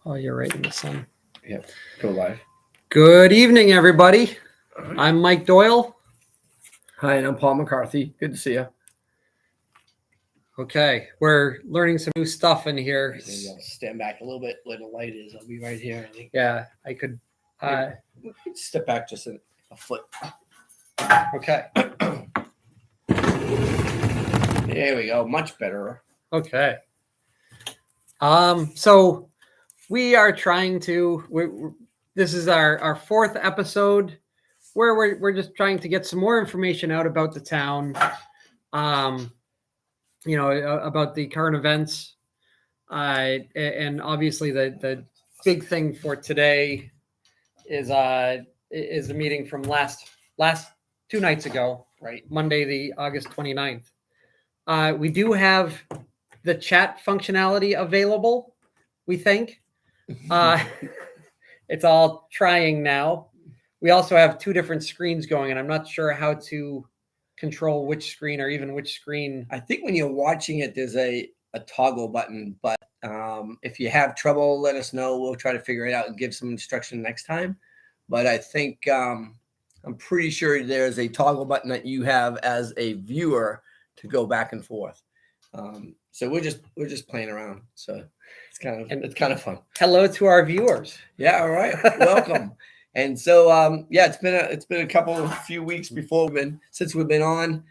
Oh, you're right in the sun. Yep. Go live. Good evening, everybody. I'm Mike Doyle. Hi, and I'm Paul McCarthy. Good to see you. Okay, we're learning some new stuff in here. Maybe I'll stand back a little bit where the light is. I'll be right here, I think. Yeah, I could. Step back just a foot. Okay. There we go. Much better. Okay. So we are trying to. This is our fourth episode, where we're just trying to get some more information out about the town. About the current events, and obviously the big thing for today is the meeting from last 2 nights ago, Right. Monday, the August 29th. We do have the chat functionality available, we think. It's all trying now. We also have 2 different screens going, and I'm not sure how to control which screen or even which screen. I think when you're watching it, there's a toggle button, but if you have trouble, let us know. We'll try to figure it out and give some instruction next time. But I think I'm pretty sure there's a toggle button that you have as a viewer to go back and forth. So we're just playing around. So it's kind of fun. Hello to our viewers. Yeah, all right. Welcome. And so it's been a few weeks since we've been on.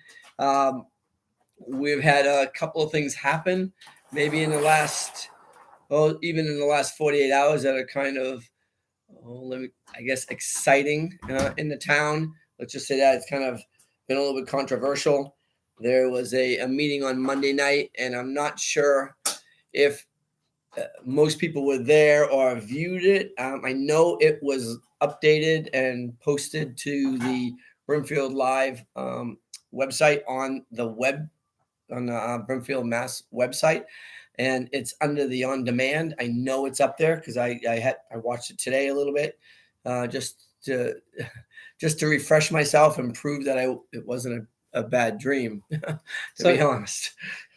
We've had a couple of things happen, maybe even in the last 48 hours that are kind of exciting in the town. Let's just say that it's kind of been a little bit controversial. There was a meeting on Monday night, and I'm not sure if most people were there or viewed it. I know it was updated and posted to the Brimfield Live website on the Brimfield Mass website, and it's under the on demand. I know it's up there because I watched it today a little bit, just to refresh myself and prove that it wasn't a bad dream. To be honest,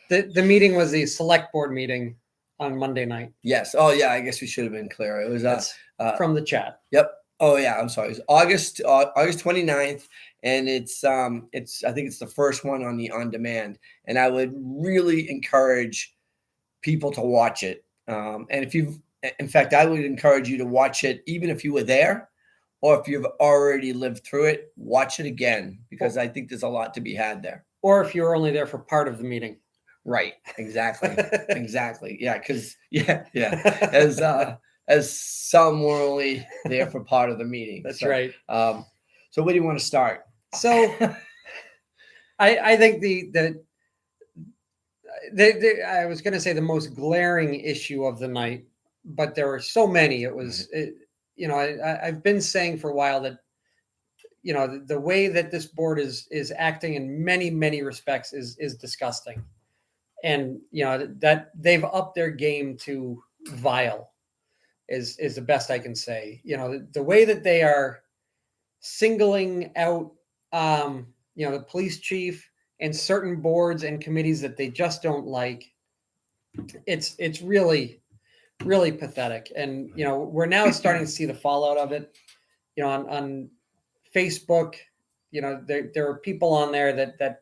the meeting was the Selectboard meeting on Monday night. Yes. Oh yeah. I guess we should have been clear. It was from the chat. Yep. Oh yeah. I'm sorry. It was August 29th, and it's I think it's the first one on the on demand, and I would really encourage people to watch it. And in fact, I would encourage you to watch it even if you were there, or if you've already lived through it, watch it again, because I think there's a lot to be had there. Or if you were only there for part of the meeting. Right. Exactly. Exactly. Yeah. Because as some were only there for part of the meeting. That's right. So where do you want to start? So I think I was going to say the most glaring issue of the night, but there were so many. It was, I've been saying for a while that, the way that this board is acting in many, many respects is disgusting. And, that they've upped their game to vile is the best I can say. The way that they are singling out, the police chief and certain boards and committees that they just don't like. It's really, really pathetic. And, we're now starting to see the fallout of it, on Facebook. There are people on there that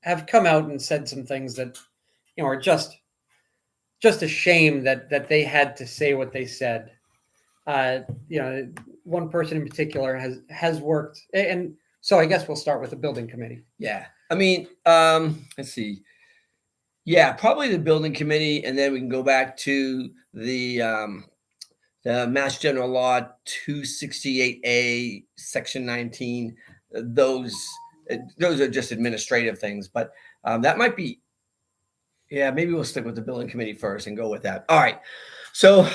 have come out and said some things that, are just a shame that they had to say what they said. One person in particular has worked, and so I guess we'll start with the building committee. Yeah. I mean, let's see. Yeah, probably the building committee, and then we can go back to the Mass General Law 268A, Section 19. Those are just administrative things, but that might be. Yeah, maybe we'll stick with the building committee first and go with that. All right. So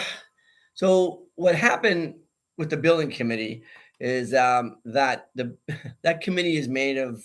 what happened with the building committee is that that committee is made of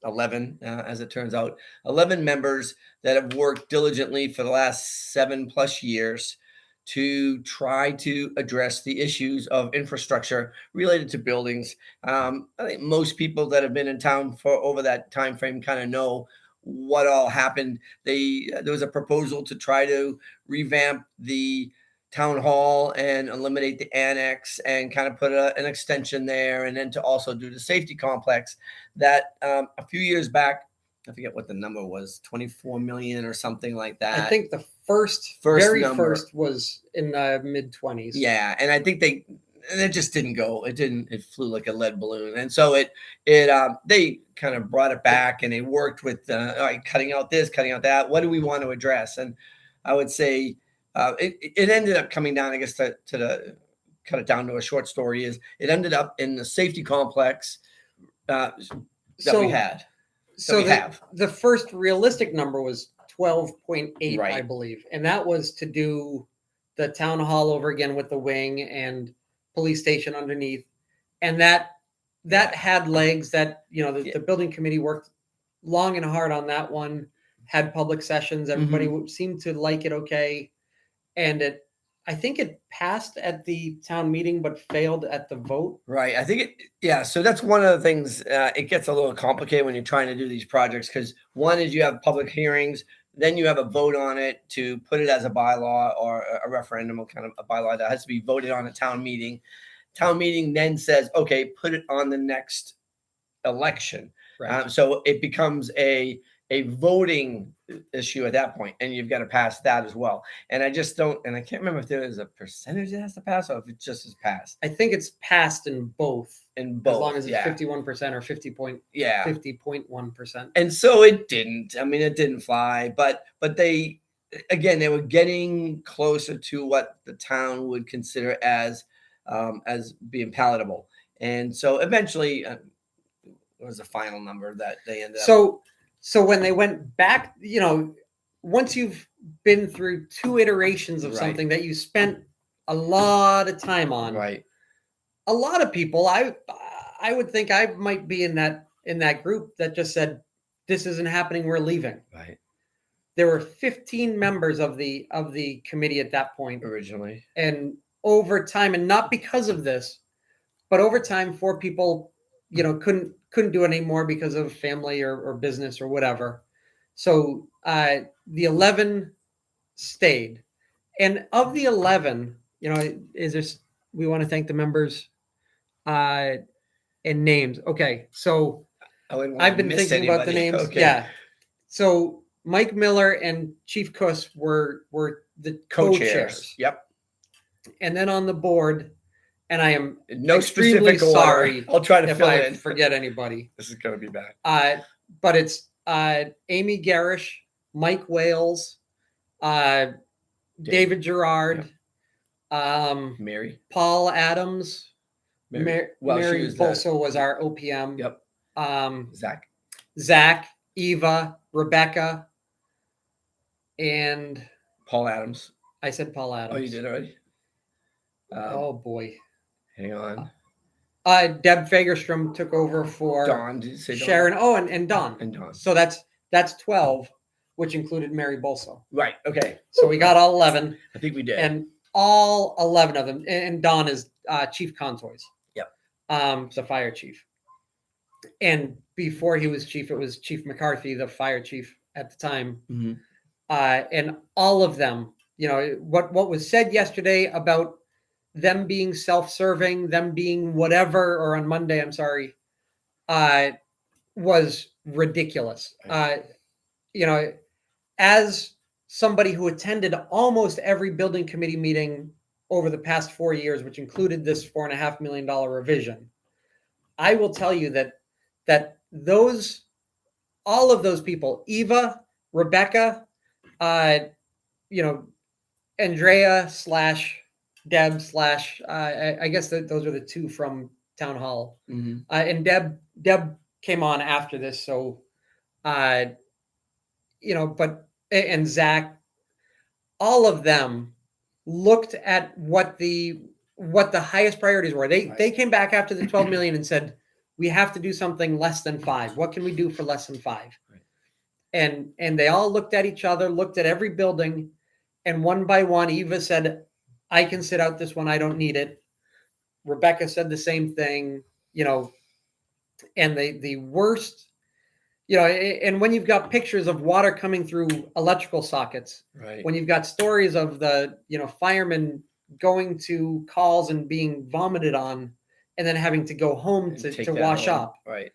11, as it turns out, 11 members that have worked diligently for the last 7+ years to try to address the issues of infrastructure related to buildings. I think most people that have been in town for over that time frame kind of know what all happened. There was a proposal to try to revamp the town hall and eliminate the annex and kind of put an extension there, and then to also do the safety complex that a few years back, I forget what the number was, 24 million or something like that. I think the First very number. first was in the mid-20s. Yeah, and I think it just didn't go. It flew like a lead balloon, and so they kind of brought it back, and they worked with all right, cutting out this, cutting out that. What do we want to address? And I would say it ended up coming down. I guess to the cut it down to a short story is it ended up in the safety complex that we had. So the first realistic number was 12.8, Right. I believe, and that was to do the town hall over again with the wing and police station underneath, and that had legs. That the building committee worked long and hard on that one. Had public sessions. Everybody seemed to like it okay, and I think it passed at the town meeting, but failed at the vote. Right. I think so that's one of the things, it gets a little complicated when you're trying to do these projects, because one is you have public hearings, then you have a vote on it to put it as a bylaw or a referendum or kind of a bylaw that has to be voted on at town meeting. Town meeting then says, okay, put it on the next election. Right. So it becomes a voting issue at that point, and you've got to pass that as well. And I just don't, and I can't remember if there is a percentage that has to pass or if it just is passed. I think it's passed in both. As long as it's 51% or 50.1%. And so it didn't. I mean, it didn't fly, but they were getting closer to what the town would consider as being palatable. And so eventually, it was a final number that they ended up. So when they went back, once you've been through two iterations of something that you spent a lot of time on, right? A lot of people, I would think I might be in that group that just said, "This isn't happening. We're leaving." Right. There were 15 members of the committee at that point originally, and over time, and not because of this, but over time, 4 people, couldn't do it anymore because of family or business or whatever. So the 11 stayed, and of the 11, we want to thank the members and names. Okay, so I've been thinking about the names. Okay. Yeah. So Mike Miller and Chief Kuss were the co-chairs. Yep. And then on the board, and I am no extremely specific sorry. I'll try to if fill I in. Forget anybody. This is going to be bad. But it's Amy Garish, Mike Wales, David Gerard, Mary, Paul Adams, Mary Bolso was our OPM. Yep. Zach, Eva, Rebecca, and Paul Adams. I said Paul Adams. Oh, you did already? Oh boy. Hang on. Deb Fagerstrom took over for Dawn. Did you say Sharon? Dawn? Oh, and Dawn. And Dawn. So that's 12, which included Mary Bolso. Right. Okay. So we got all 11. I think we did. And all 11 of them. And Dawn is Chief Contoys. Yep. The fire chief. And before he was chief, it was Chief McCarthy, the fire chief at the time. Mm-hmm. And all of them, what was said yesterday about them being self-serving, them being whatever, or on Monday, I'm sorry, was ridiculous. As somebody who attended almost every building committee meeting over the past 4 years, which included this $4.5 million revision, I will tell you that all of those people, Eva, Rebecca, Andrea / Deb / I guess those are the two from Town Hall. Mm-hmm. And Deb came on after this. So, and Zach, all of them looked at what the highest priorities were. They came back after the 12 million and said, we have to do something less than 5. What can we do for less than 5? Right. And they all looked at each other, looked at every building, and one by one, Eva said, I can sit out this one. I don't need it. Rebecca said the same thing, and the worst you know, and when you've got pictures of water coming through electrical sockets, Right. when you've got stories of the, you know, firemen going to calls and being vomited on and then having to go home And to take that wash home. up, Right.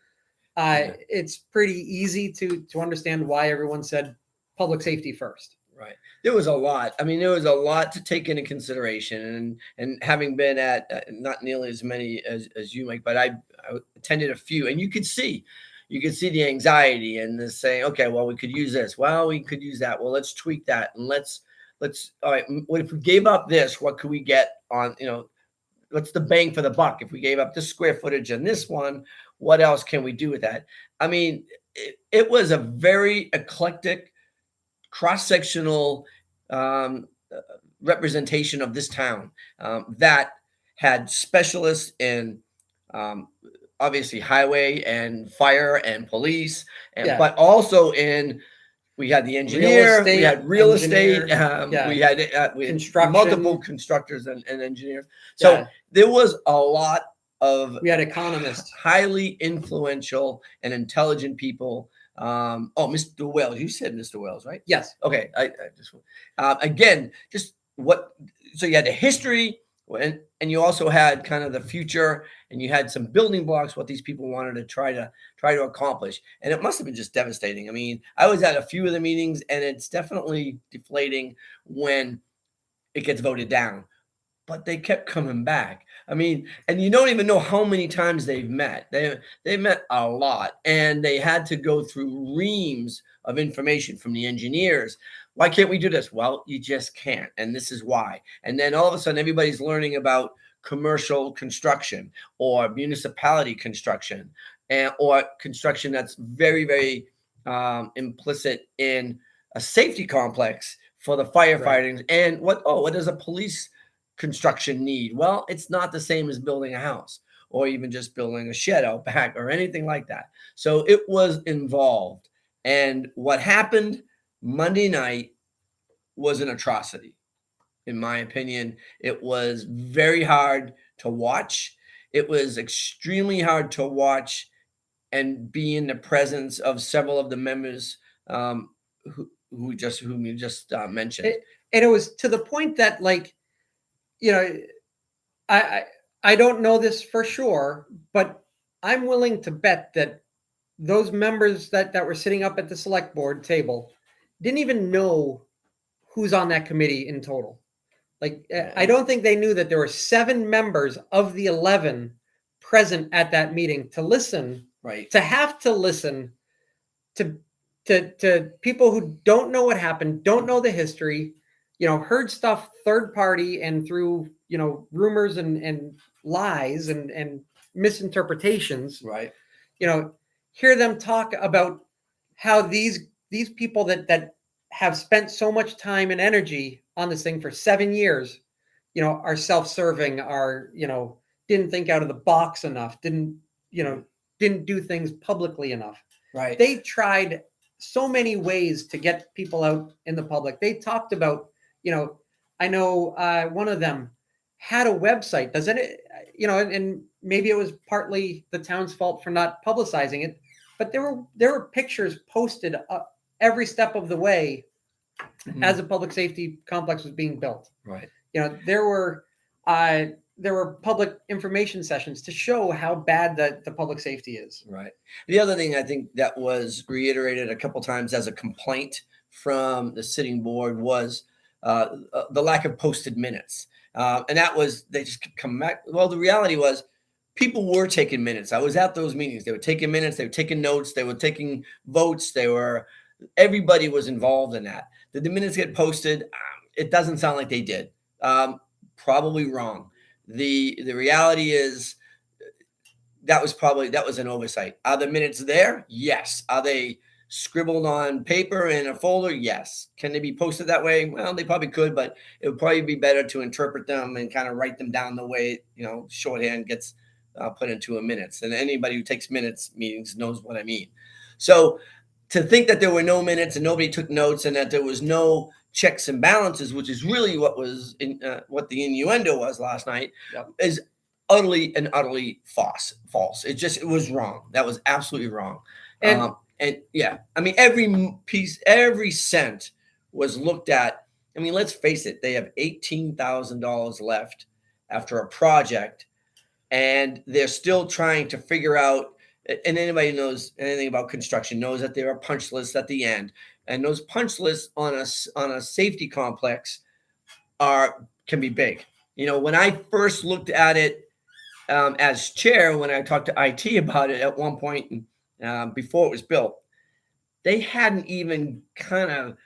Yeah. it's pretty easy to understand why everyone said public safety first. Right. There was a lot. I mean, there was a lot to take into consideration, and having been at not nearly as many as you, Mike, but I attended a few, and you could see the anxiety and the saying, okay, well, we could use this. Well, we could use that. Well, let's tweak that, and let's. All right. What if we gave up this? What could we get on? You know, what's the bang for the buck? If we gave up this square footage and this one, what else can we do with that? I mean, it was a very eclectic cross-sectional um, uh, representation of this town that had specialists in um, obviously highway and fire and police, and Yeah. but also in we had the engineer, we had real estate, yeah, we had construction, multiple constructors and engineers. So yeah, there was a lot of we had economists. highly influential and intelligent people. Oh, Mr. Wells, you said Mr. Wells, right? Yes. Okay, I just again, just what. So you had the history, and you also had kind of the future, and you had some building blocks what these people wanted to try to accomplish, and it must have been just devastating. I mean, I was at a few of the meetings, and it's definitely deflating when it gets voted down, but they kept coming back. I mean, and you don't even know how many times they've met. They met a lot, and they had to go through reams of information from the engineers. Why can't we do this? Well, you just can't, and this is why. And then all of a sudden, everybody's learning about commercial construction or municipality construction, and or construction that's very, very implicit in a safety complex for the firefighting. Right. And what does a police construction need? Well, it's not the same as building a house or even just building a shed out back or anything like that. So it was involved. And what happened Monday night was an atrocity. In my opinion, it was very hard to watch. It was extremely hard to watch and be in the presence of several of the members whom you just mentioned. And it was to the point that, like, you know, I don't know this for sure, but I'm willing to bet that those members that were sitting up at the select board table didn't even know who's on that committee in total. Like, I don't think they knew that there were 7 members of the 11 present at that meeting to listen, right? To have to listen to people who don't know what happened, don't know the history, you know, heard stuff third party and through, you know, rumors and lies and misinterpretations, right? You know, hear them talk about how these people that have spent so much time and energy on this thing for 7 years, you know, are self-serving, are, you know, didn't think out of the box enough, didn't do things publicly enough. Right. They tried so many ways to get people out in the public. They talked about, you know, I know one of them had a website. Doesn't it, you know, and maybe it was partly the town's fault for not publicizing it, but there were pictures posted every step of the way as a public safety complex was being built. Right. You know, there were public information sessions to show how bad the public safety is. Right. The other thing I think that was reiterated a couple times as a complaint from the sitting board was the lack of posted minutes. And that was, they just come back. Well, the reality was people were taking minutes. I was at those meetings. They were taking minutes. They were taking notes. They were taking votes. Everybody was involved in that. Did the minutes get posted? It doesn't sound like they did. Probably wrong. The reality is that was an oversight. Are the minutes there? Yes. Are they scribbled on paper in a folder? Yes. Can they be posted that way? Well, they probably could, but it would probably be better to interpret them and kind of write them down the way, you know, shorthand gets put into a minutes. And anybody who takes meetings knows what I mean. So to think that there were no minutes and nobody took notes and that there was no checks and balances, which is really what was what the innuendo was last night, is utterly false. It was wrong. That was absolutely wrong. And And yeah, I mean, every cent was looked at. I mean, let's face it, they have $18,000 left after a project, and they're still trying to figure out. And anybody knows anything about construction knows that there are punch lists at the end, and those punch lists on a safety complex can be big. You know, when I first looked at it as chair, when I talked to IT about it at one point before it was built, they hadn't even kind of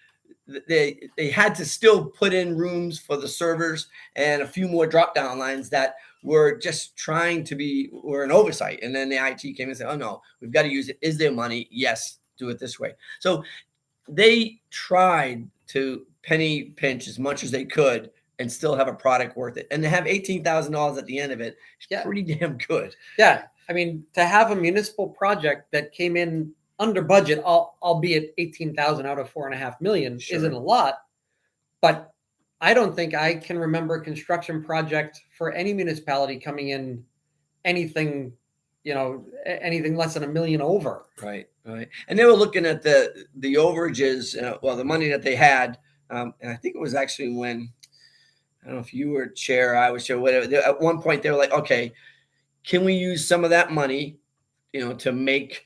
they had to still put in rooms for the servers and a few more drop down lines that were just trying to were an oversight. And then the IT came and said, oh no, we've got to use it. Is there money? Yes, do it this way. So they tried to penny pinch as much as they could and still have a product worth it. And to have $18,000 at the end of it is pretty damn good. Yeah. I mean, to have a municipal project that came in under budget, albeit 18,000 out of 4.5 million isn't a lot, but I don't think I can remember a construction project for any municipality coming in anything less than $1 million over. Right. And they were looking at the overages, the money that they had, and I think it was actually when, I don't know if you were chair, I was chair, whatever. At one point, they were like, okay, can we use some of that money, to make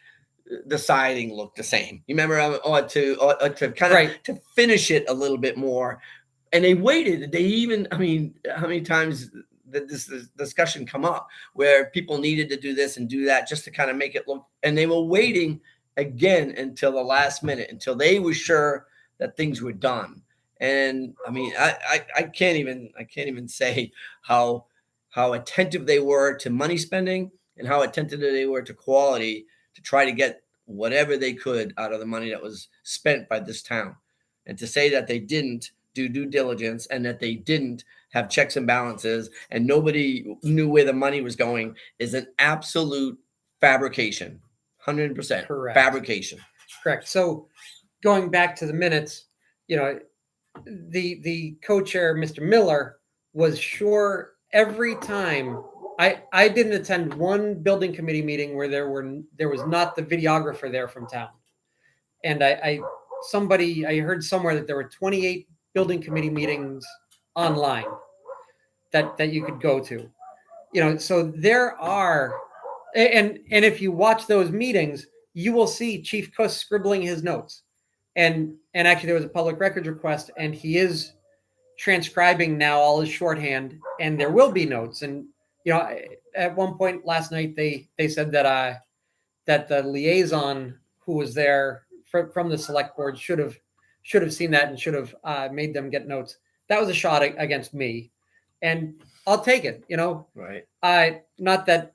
the siding look the same? You remember, or to kind of to finish it a little bit more. And they waited. They even, I mean, how many times did this discussion come up where people needed to do this and do that just to kind of make it look, and they were waiting again until the last minute, until they were sure that things were done. And I mean, I can't even say how attentive they were to money spending and how attentive they were to quality to try to get whatever they could out of the money that was spent by this town. And to say that they didn't do due diligence and that they didn't have checks and balances and nobody knew where the money was going is an absolute fabrication. 100% Correct. Fabrication. Correct. So going back to the minutes, the co-chair, Mr. Miller, was sure every time. I didn't attend one building committee meeting where there was not the videographer there from town. And I heard somewhere that there were 28 building committee meetings online that you could go to. So there are, and if you watch those meetings, you will see Chief Kuss scribbling his notes. And actually there was a public records request, and he is transcribing now all his shorthand, and there will be notes. And at one point last night, they said that the liaison who was there from the select board should have seen that and should have made them get notes. That was a shot against me, and I'll take it. Right. Not that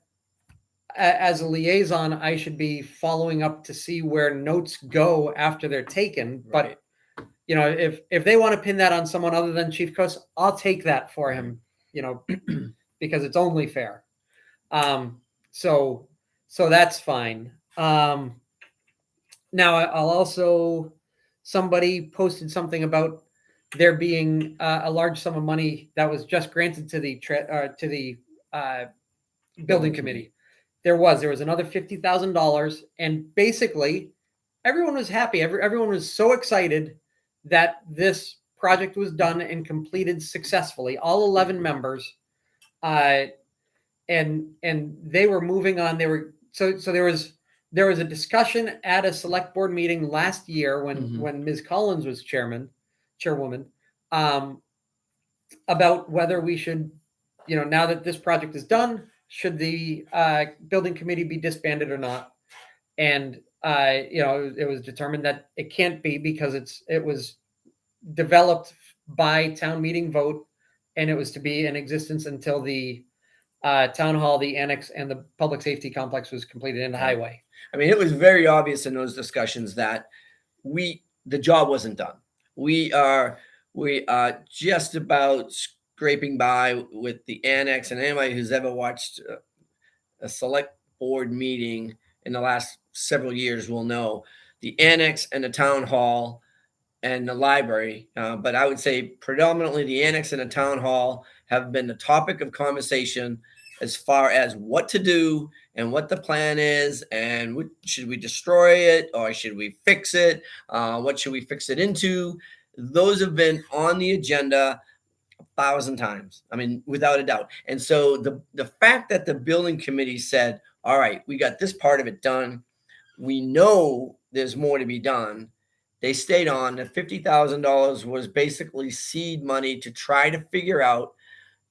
as a liaison I should be following up to see where notes go after they're taken, right. But if they want to pin that on someone other than Chief Kuss, I'll take that for him. Because it's only fair. So that's fine. Now I'll also, somebody posted something about there being a large sum of money that was just granted to the building committee. There was another $50,000, and basically everyone was happy. Everyone was so excited that this project was done and completed successfully. All 11 members. And they were moving on. So there was a discussion at a select board meeting last year when Ms. Collins was chairwoman, about whether we should, now that this project is done, should the building committee be disbanded or not? And it was determined that it can't be because it was developed by town meeting vote, and it was to be in existence until the town hall, the annex, and the public safety complex was completed in the highway. I mean, it was very obvious in those discussions that the job wasn't done. We are just about scraping by with the annex, and anybody who's ever watched a select board meeting in the last several years will know the annex and the town hall and the library, but I would say predominantly the annex and the town hall have been the topic of conversation as far as what to do and what the plan is, and should we destroy it or should we fix it? What should we fix it into? Those have been on the agenda 1,000 times. I mean, without a doubt. And so the fact that the building committee said, all right, we got this part of it done. We know there's more to be done. They stayed on. The $50,000 was basically seed money to try to figure out,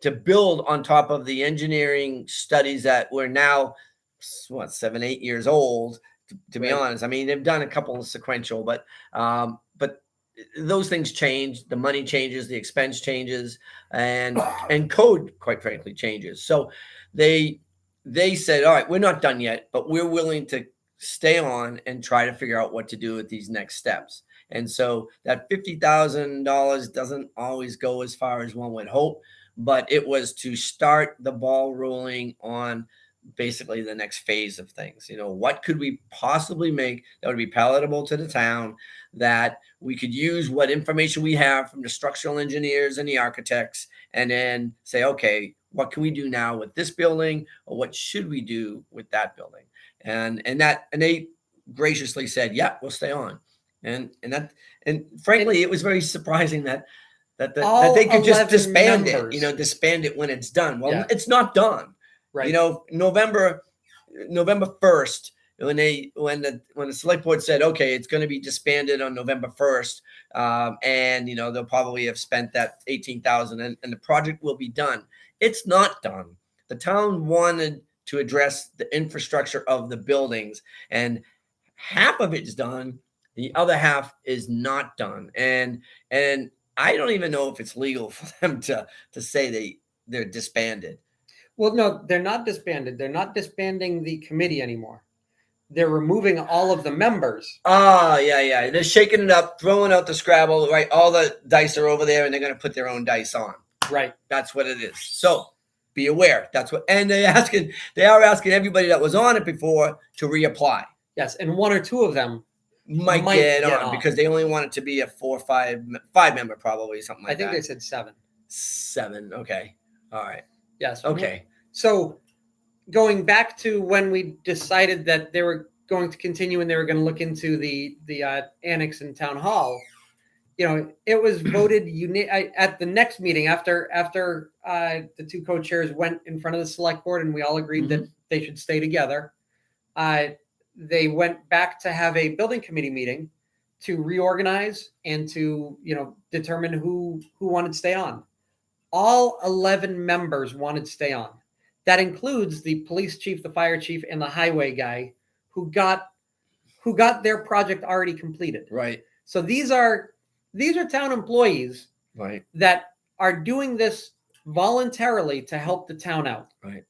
to build on top of the engineering studies that were now, 7, 8 years old, to be honest. I mean, they've done a couple of sequential, but those things change. The money changes, the expense changes, and code, quite frankly, changes. So they said, all right, we're not done yet, but we're willing to stay on and try to figure out what to do with these next steps. And so that $50,000 doesn't always go as far as one would hope, but it was to start the ball rolling on basically the next phase of things. What could we possibly make that would be palatable to the town, that we could use what information we have from the structural engineers and the architects, and then say, okay, what can we do now with this building, or what should we do with that building? And they graciously said, yeah, we'll stay on. And frankly, it was very surprising that they could just disband it, disband it when it's done. Well, It's not done. Right. November 1st, when the select board said, okay, it's going to be disbanded on November 1st, and they'll probably have spent that $18,000 and the project will be done. It's not done. The town wanted to address the infrastructure of the buildings, and half of it's done. The other half is not done. And I don't even know if it's legal for them to say they're disbanded. Well, no, they're not disbanded. They're not disbanding the committee anymore. They're removing all of the members. Yeah. They're shaking it up, throwing out the Scrabble, right? All the dice are over there, and they're going to put their own dice on. Right. That's what it is. So be aware. And they are asking everybody that was on it before to reapply. Yes, and one or two of them might get on because they only want it to be a 4 or 5 member, probably something like that. I think they said 7. 7. Okay. All right. Yes. Okay. So going back to when we decided that they were going to continue and they were going to look into the annex in town hall, it was voted at the next meeting after the two co-chairs went in front of the select board and we all agreed that they should stay together. They went back to have a building committee meeting to reorganize and to determine who wanted to stay on. All 11 members wanted to stay on. That includes the police chief, the fire chief, and the highway guy who got their project already completed. Right. So these are town employees, right, that are doing this voluntarily to help the town out. Right.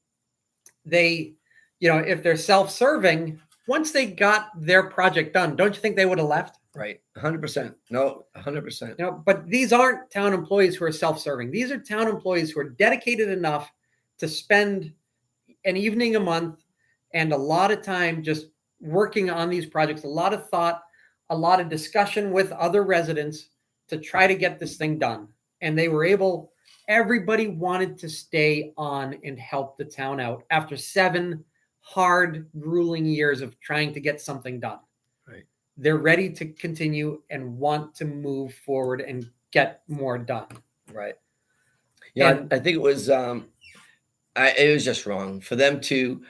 They, if they're self-serving, once they got their project done, don't you think they would have left? Right. 100%. No, 100%. But these aren't town employees who are self-serving. These are town employees who are dedicated enough to spend an evening a month and a lot of time just working on these projects, a lot of thought, a lot of discussion with other residents to try to get this thing done. And they were able, everybody wanted to stay on and help the town out after 7 hard, grueling years of trying to get something done. Right. They're ready to continue and want to move forward and get more done. Right. Yeah, I think it was it was just wrong for them to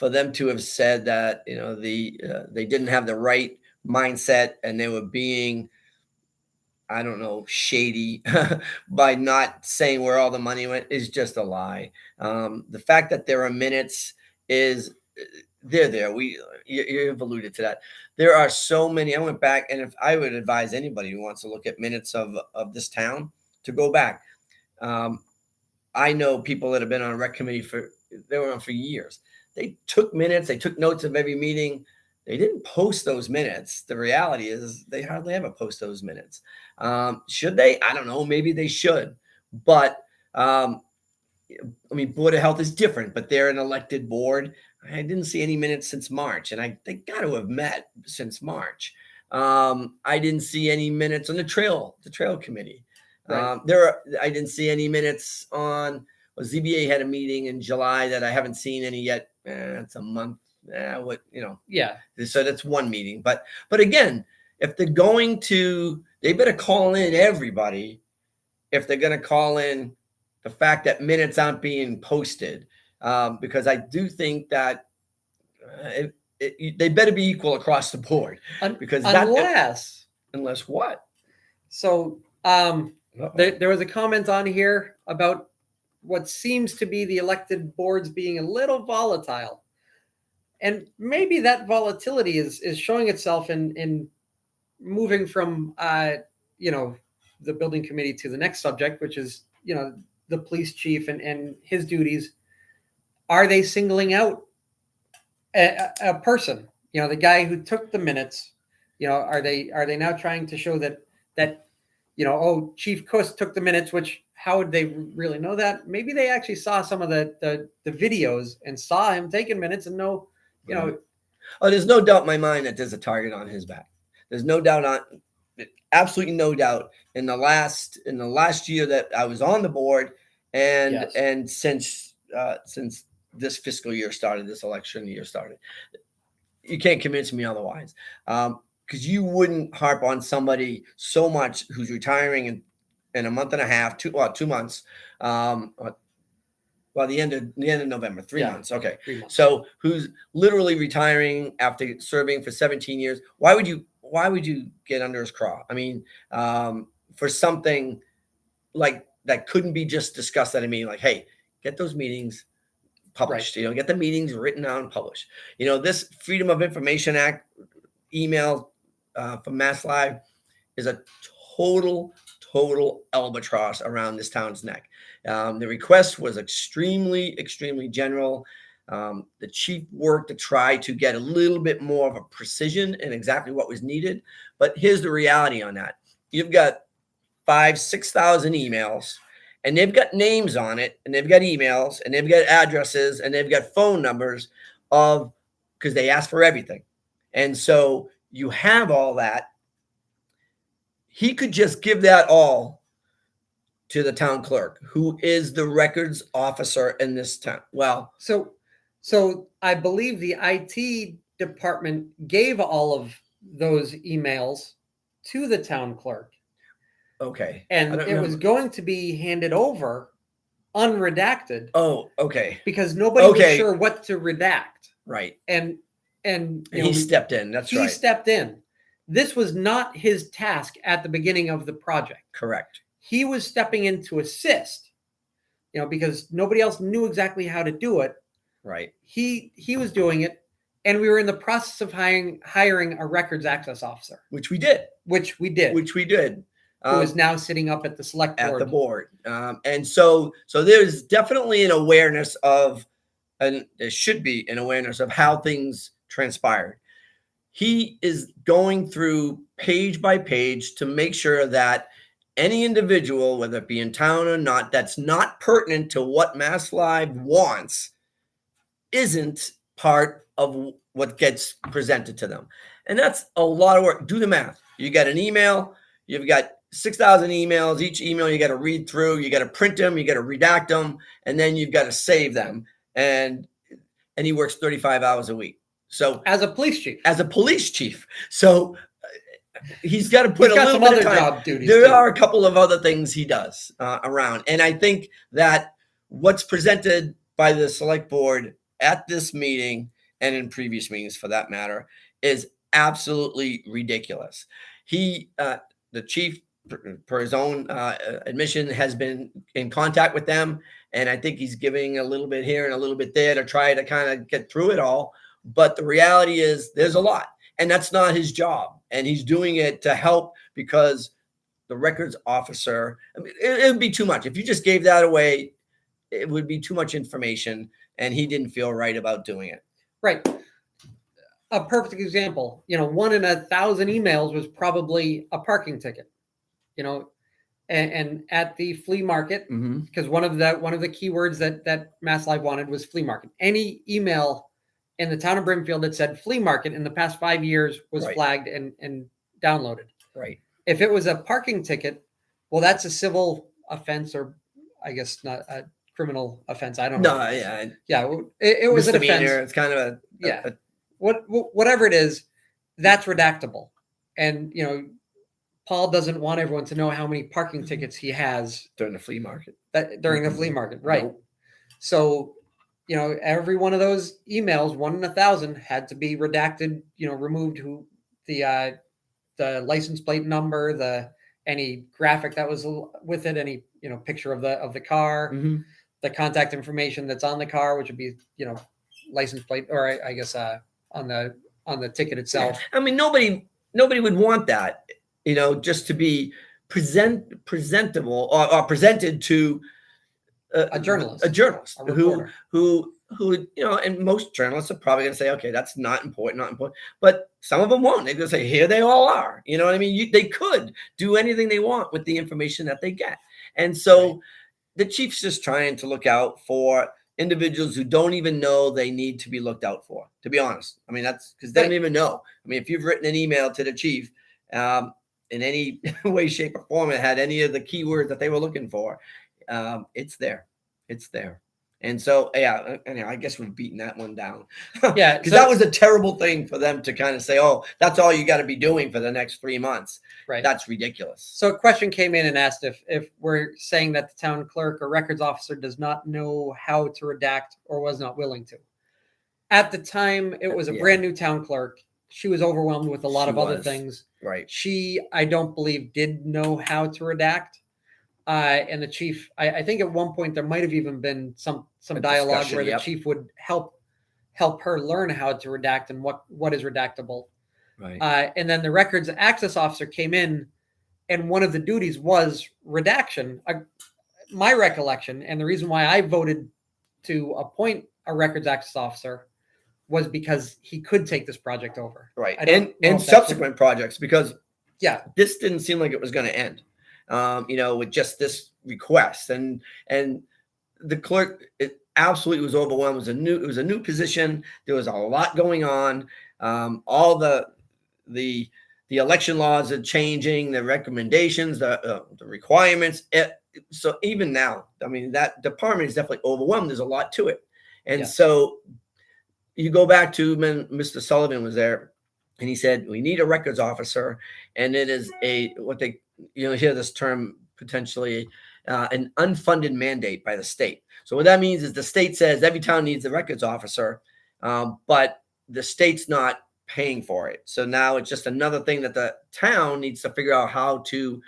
have said that they didn't have the right mindset and they were being, I don't know, shady by not saying where all the money went is just a lie. The fact that there are minutes is they're there. You've alluded to that. There are so many. I went back, and if I would advise anybody who wants to look at minutes of this town to go back. I know people that have been on a rec committee they were on for years. They took minutes. They took notes of every meeting. They didn't post those minutes. The reality is they hardly ever post those minutes. Should they? I don't know. Maybe they should. But Board of Health is different, but they're an elected board. I didn't see any minutes since March, and they got to have met since March. I didn't see any minutes on the trail committee. Right. I didn't see any minutes on well, ZBA had a meeting in July that I haven't seen any yet. It's a month. What, you know? Yeah. So that's one meeting. But again, if they're going to, they better call in everybody. If they're going to call in the fact that minutes aren't being posted, because I do think that they better be equal across the board. Because unless what? So there was a comment on here about what seems to be the elected boards being a little volatile. And maybe that volatility is showing itself in moving from, you know, the building committee to the next subject, which is, you know, the police chief and his duties. Are they singling out a person? You know, the guy who took the minutes. You know, are they now trying to show that you know, oh, Chief Kuss took the minutes, which how would they really know that? Maybe they actually saw some of the videos and saw him taking minutes and know, you know. Oh, there's no doubt in my mind that there's a target on his back. There's no doubt absolutely no doubt in the last year that I was on the board and since this fiscal year started, this election year started, you can't convince me otherwise. Because you wouldn't harp on somebody so much who's retiring in a month and a half, 2 months. Well, the end of November, 3 months. Okay. 3 months. So who's literally retiring after serving for 17 years? Why would you get under his craw? I mean, for something like that couldn't be just discussed at a meeting, like, hey, get those meetings published, you know, get the meetings written down and published. You know, this Freedom of Information Act email from Mass Live is a total albatross around this town's neck. The request was extremely general. The chief worked to try to get a little bit more of a precision in exactly what was needed. But here's the reality on that. You've got 5,000-6,000 emails, and they've got names on it, and they've got emails, and they've got addresses, and they've got phone numbers because they ask for everything. And so you have all that. He could just give that all to the town clerk, who is the records officer in this town. Well, so I believe the IT department gave all of those emails to the town clerk. Okay. And it was going to be handed over unredacted. Oh, okay. Because nobody was sure what to redact. Right. And he stepped in. That's right. He stepped in. This was not his task at the beginning of the project. Correct. He was stepping in to assist, you know, because nobody else knew exactly how to do it. Right. He was doing it, and we were in the process of hiring a records access officer. Which we did. Who is now sitting up at the select board. At the board. And so there's definitely an awareness of, and there should be an awareness of how things transpired. He is going through page by page to make sure that any individual, whether it be in town or not, that's not pertinent to what Mass Live wants, isn't part of what gets presented to them. And that's a lot of work. Do the math. You got an email, you've got 6,000 emails. Each email you got to read through, you got to print them, you got to redact them, and then you've got to save them. And he works 35 hours a week. So as a police chief. So he's got to put a little bit of time. Job duties there are a couple of other things he does around. And I think that what's presented by the select board at this meeting and in previous meetings for that matter is absolutely ridiculous. The chief, per his own admission, has been in contact with them. And I think he's giving a little bit here and a little bit there to try to kind of get through it all. But the reality is there's a lot, and that's not his job. And he's doing it to help because the records officer, I mean, it would be too much. If you just gave that away, it would be too much information, and he didn't feel right about doing it. Right. A perfect example, you know, 1 in 1,000 emails was probably a parking ticket, you know, and at the flea market, because one of the keywords that Mass Live wanted was flea market. Any email in the town of Brimfield that said flea market in the past 5 years was flagged and downloaded. Right. If it was a parking ticket, well, that's a civil offense, or I guess not a criminal offense. I don't know. No, yeah, Yeah, it was an misdemeanor. offense. It's kind of a Yeah. a- Whatever it is, that's redactable. And Paul doesn't want everyone to know how many parking tickets he has during the flea market. during the flea market, right? Nope. So, every one of those emails, 1 in 1,000, had to be redacted. Removed who the license plate number, any graphic that was with it, any picture of the car, Mhm. the contact information that's on the car, which would be license plate, or I guess on the ticket itself. I mean, nobody would want that, just to be presentable or presented to A journalist, a journalist a who reporter. and most journalists are probably going to say, okay, that's not important, but some of them won't. They're going to say, here they all are. You know what I mean? They could do anything they want with the information that they get. And so Right. the chief's just trying to look out for individuals who don't even know they need to be looked out for, to be honest. I mean, that's because they don't even know. I mean, if you've written an email to the chief in any way, shape, or form, it had any of the keywords that they were looking for, it's there. It's there. And so, yeah, I guess we've beaten that one down. Yeah, because that was a terrible thing for them to kind of say, oh, that's all you got to be doing for the next 3 months. Right. That's ridiculous. So a question came in and asked if we're saying that the town clerk or records officer does not know how to redact or was not willing to. At the time, it was a brand new town clerk. She was overwhelmed with a lot of other things. Right. She, I don't believe, did know how to redact. And the chief, I think at one point there might have even been some dialogue where the chief would help her learn how to redact and what is redactable. Right. And then the records access officer came in, and one of the duties was redaction. My recollection, and the reason why I voted to appoint a records access officer was because he could take this project over. Right. And subsequent projects, because this didn't seem like it was going to end. With just this request, and the clerk, it absolutely was overwhelmed. It was a new position. There was a lot going on. All the election laws are changing, the recommendations, the requirements. So even now, I mean, that department is definitely overwhelmed. There's a lot to it, and so you go back to when Mr. Sullivan was there, and he said we need a records officer, and it is what they hear this term potentially an unfunded mandate by the state. So what that means is the state says every town needs a records officer, but the state's not paying for it. So now it's just another thing that the town needs to figure out how to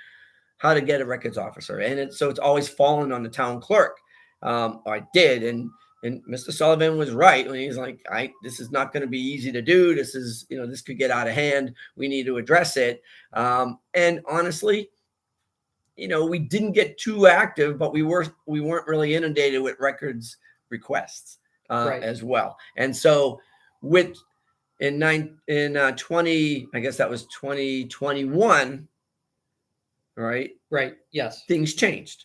get a records officer, and it's always fallen on the town clerk. I did, and Mr. Sullivan was right when he's like, this is not going to be easy to do. This is, this could get out of hand. We need to address it. And honestly, we didn't get too active, but we weren't really inundated with records requests as well. And so in 20, I guess that was 2021, right? Right. Yes. Things changed.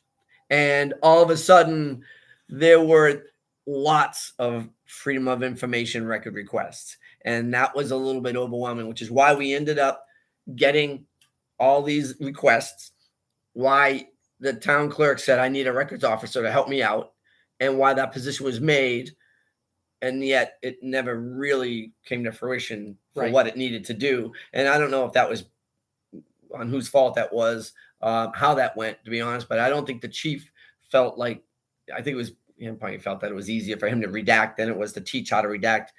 And all of a sudden there were lots of freedom of information record requests. And that was a little bit overwhelming, which is why we ended up getting all these requests, why the town clerk said, I need a records officer to help me out, and why that position was made. And yet it never really came to fruition for what it needed to do. And I don't know if that was on whose fault that was, how that went, to be honest, but I don't think the chief felt like, I think it was, probably felt that it was easier for him to redact than it was to teach how to redact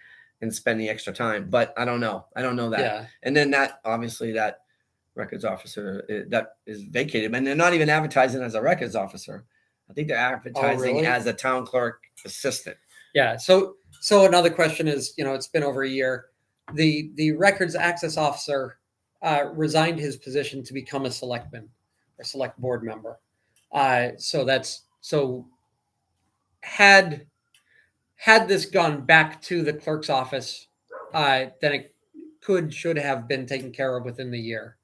and spend the extra time. But I don't know that. Yeah. And then that, obviously, that records officer that is vacated, and they're not even advertising as a records officer. I think they're advertising as a town clerk assistant. Yeah. So another question is, it's been over a year. The records access officer resigned his position to become a selectman or select board member. Had this gone back to the clerk's office, then it should have been taken care of within the year,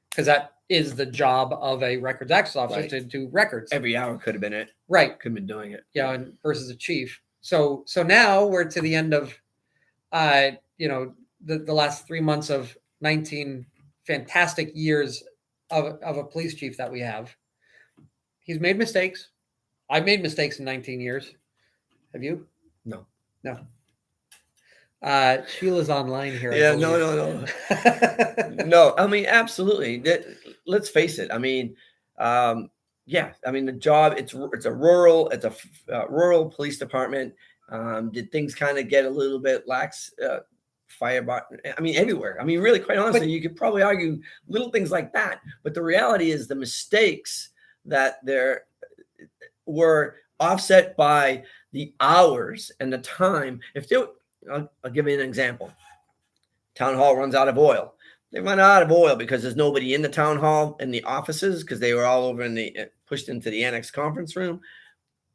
because that is the job of a records access officer, to do records. Every hour could have been it. Right. Could have been doing it. Yeah. And versus a chief. So now we're to the end of, the last 3 months of 19 fantastic years of a police chief that we have. He's made mistakes. I've made mistakes in 19 years. Have you? No. No. Sheila's online here. I Yeah, no, believe. no. No, I mean, absolutely. Let's face it. I mean, yeah, I mean, the job, it's a rural rural police department. Did things kind of get a little bit lax? Fire, I mean, everywhere. I mean, really, quite honestly, you could probably argue little things like that. But the reality is the mistakes that there were offset by the hours and the time. If they, I'll give you an example. Town hall runs out of oil. They run out of oil because there's nobody in the town hall in the offices because they were all over in the pushed into the annex conference room.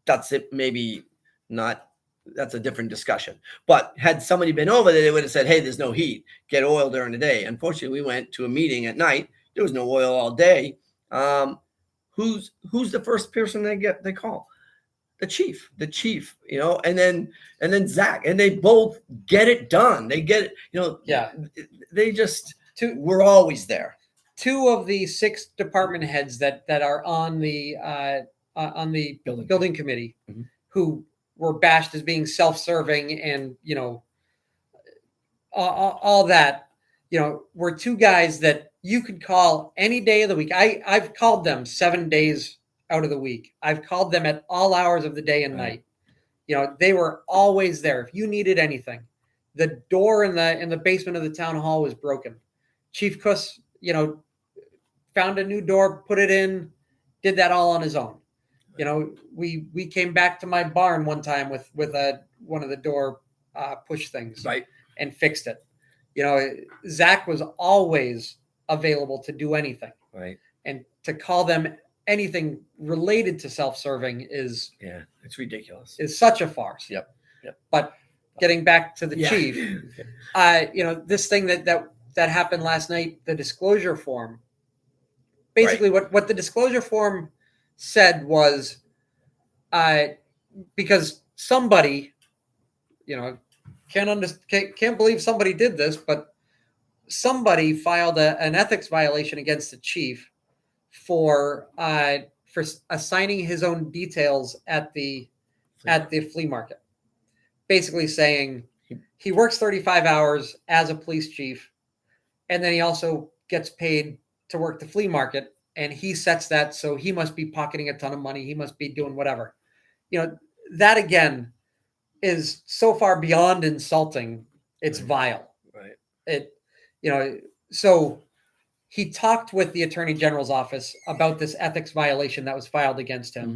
That's it. Maybe not. That's a different discussion. But had somebody been over there, they would have said, "Hey, there's no heat. Get oil during the day." Unfortunately, we went to a meeting at night. There was no oil all day. Who's the first person they call? The chief, and then Zach, and they both get it done. They get it, Yeah. They just we're always there. 2 of the 6 department heads that are on the building committee, Mhm. who were bashed as being self-serving and all that, were 2 guys that you could call any day of the week. I've called them 7 days out of the week. I've called them at all hours of the day and Right. night. They were always there. If you needed anything, the door in the basement of the town hall was broken. Chief Kuss, found a new door, put it in, did that all on his own. We came back to my barn one time with one of the door push things, Right. and fixed it. Zach was always available to do anything. Right. And to call them anything related to self-serving is it's ridiculous. Is such a farce. Yep. But getting back to the chief, this thing that happened last night, the disclosure form. Basically, what the disclosure form said was, because somebody, can't believe somebody did this, but somebody filed an ethics violation against the chief for assigning his own details at the flea market, basically saying he works 35 hours as a police chief, and then he also gets paid to work the flea market, and he sets that, so he must be pocketing a ton of money. He must be doing whatever. That again is so far beyond insulting. It's vile. Right. So he talked with the Attorney General's office about this ethics violation that was filed against him.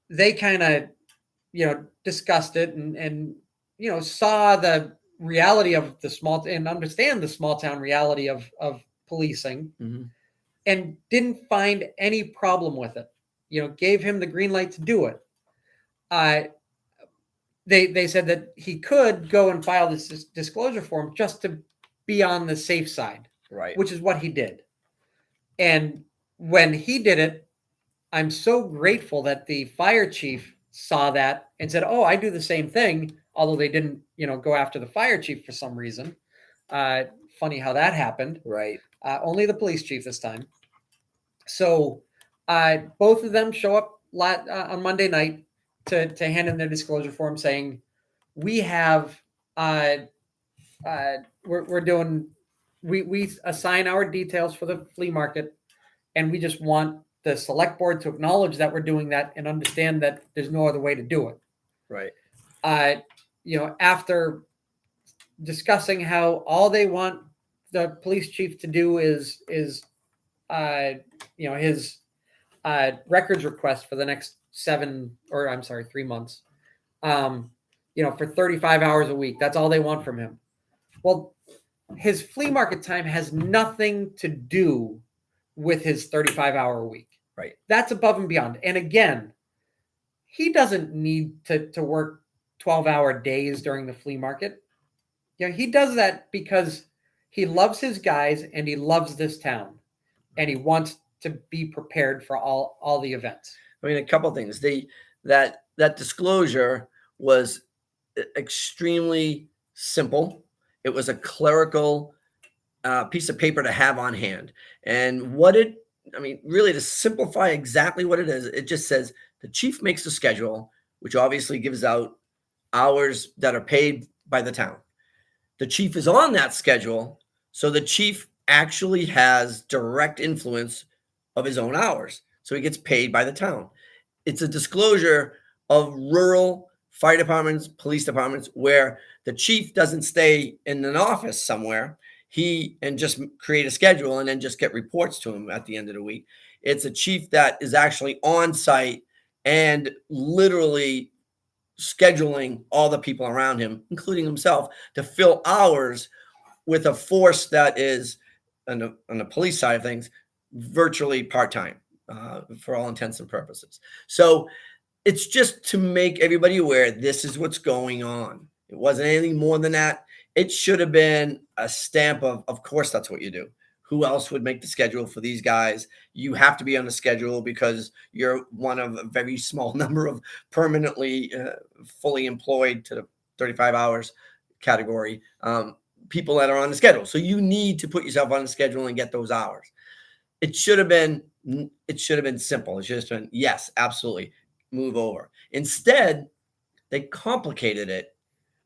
Mm-hmm. They kind of, discussed it and saw the reality of and understand the small town reality of policing, Mm-hmm. and didn't find any problem with it. Gave him the green light to do it. They said that he could go and file this disclosure form just to be on the safe side, Right. which is what he did. And when he did it, I'm so grateful that the fire chief saw that and said, "Oh, I do the same thing," although they didn't, go after the fire chief for some reason. Funny how that happened. Right. Only the police chief this time. So both of them show up on Monday night to hand in their disclosure form saying, "We have we're doing we assign our details for the flea market, and we just want the select board to acknowledge that we're doing that and understand that there's no other way to do it." Right. After discussing how all they want the police chief to do is his records request for the next 3 months, for 35 hours a week. That's all they want from him. Well, his flea market time has nothing to do with his 35-hour a week. Right. That's above and beyond. And again, he doesn't need to work 12-hour days during the flea market. He does that because he loves his guys and he loves this town, and he wants to be prepared for all the events. I mean, a couple of things. That disclosure was extremely simple. It was a clerical piece of paper to have on hand. And really to simplify exactly what it is, it just says The chief makes the schedule, which obviously gives out hours that are paid by the town. The chief is on that schedule, so the chief actually has direct influence of his own hours. So he gets paid by the town. It's a disclosure of rural fire departments, police departments, where the chief doesn't stay in an office somewhere and just create a schedule and then just get reports to him at the end of the week. It's a chief that is actually on site and literally scheduling all the people around him, including himself, to fill hours with a force that is, on the police side of things, virtually part-time for all intents and purposes. So it's just to make everybody aware this is what's going on. It wasn't anything more than that. It should have been a stamp of course, that's what you do. Who else would make the schedule for these guys? You have to be on the schedule because you're one of a very small number of permanently fully employed to the 35 hours category people that are on the schedule. So you need to put yourself on the schedule and get those hours. It should have been simple. It should have been, yes, absolutely, move over. Instead, they complicated it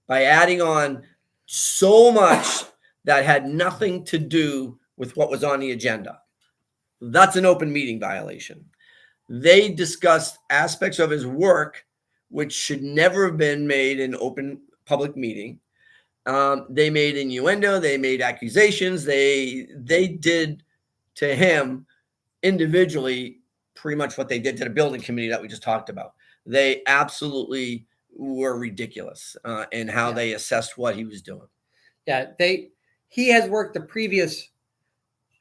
by adding on so much that had nothing to do with what was on the agenda. That's an open meeting violation. They discussed aspects of his work which should never have been made in open public meeting. They made innuendo. They made accusations. They did to him individually pretty much what they did to the building committee that we just talked about. They absolutely were ridiculous in how they assessed what he was doing. Yeah, he has worked the previous,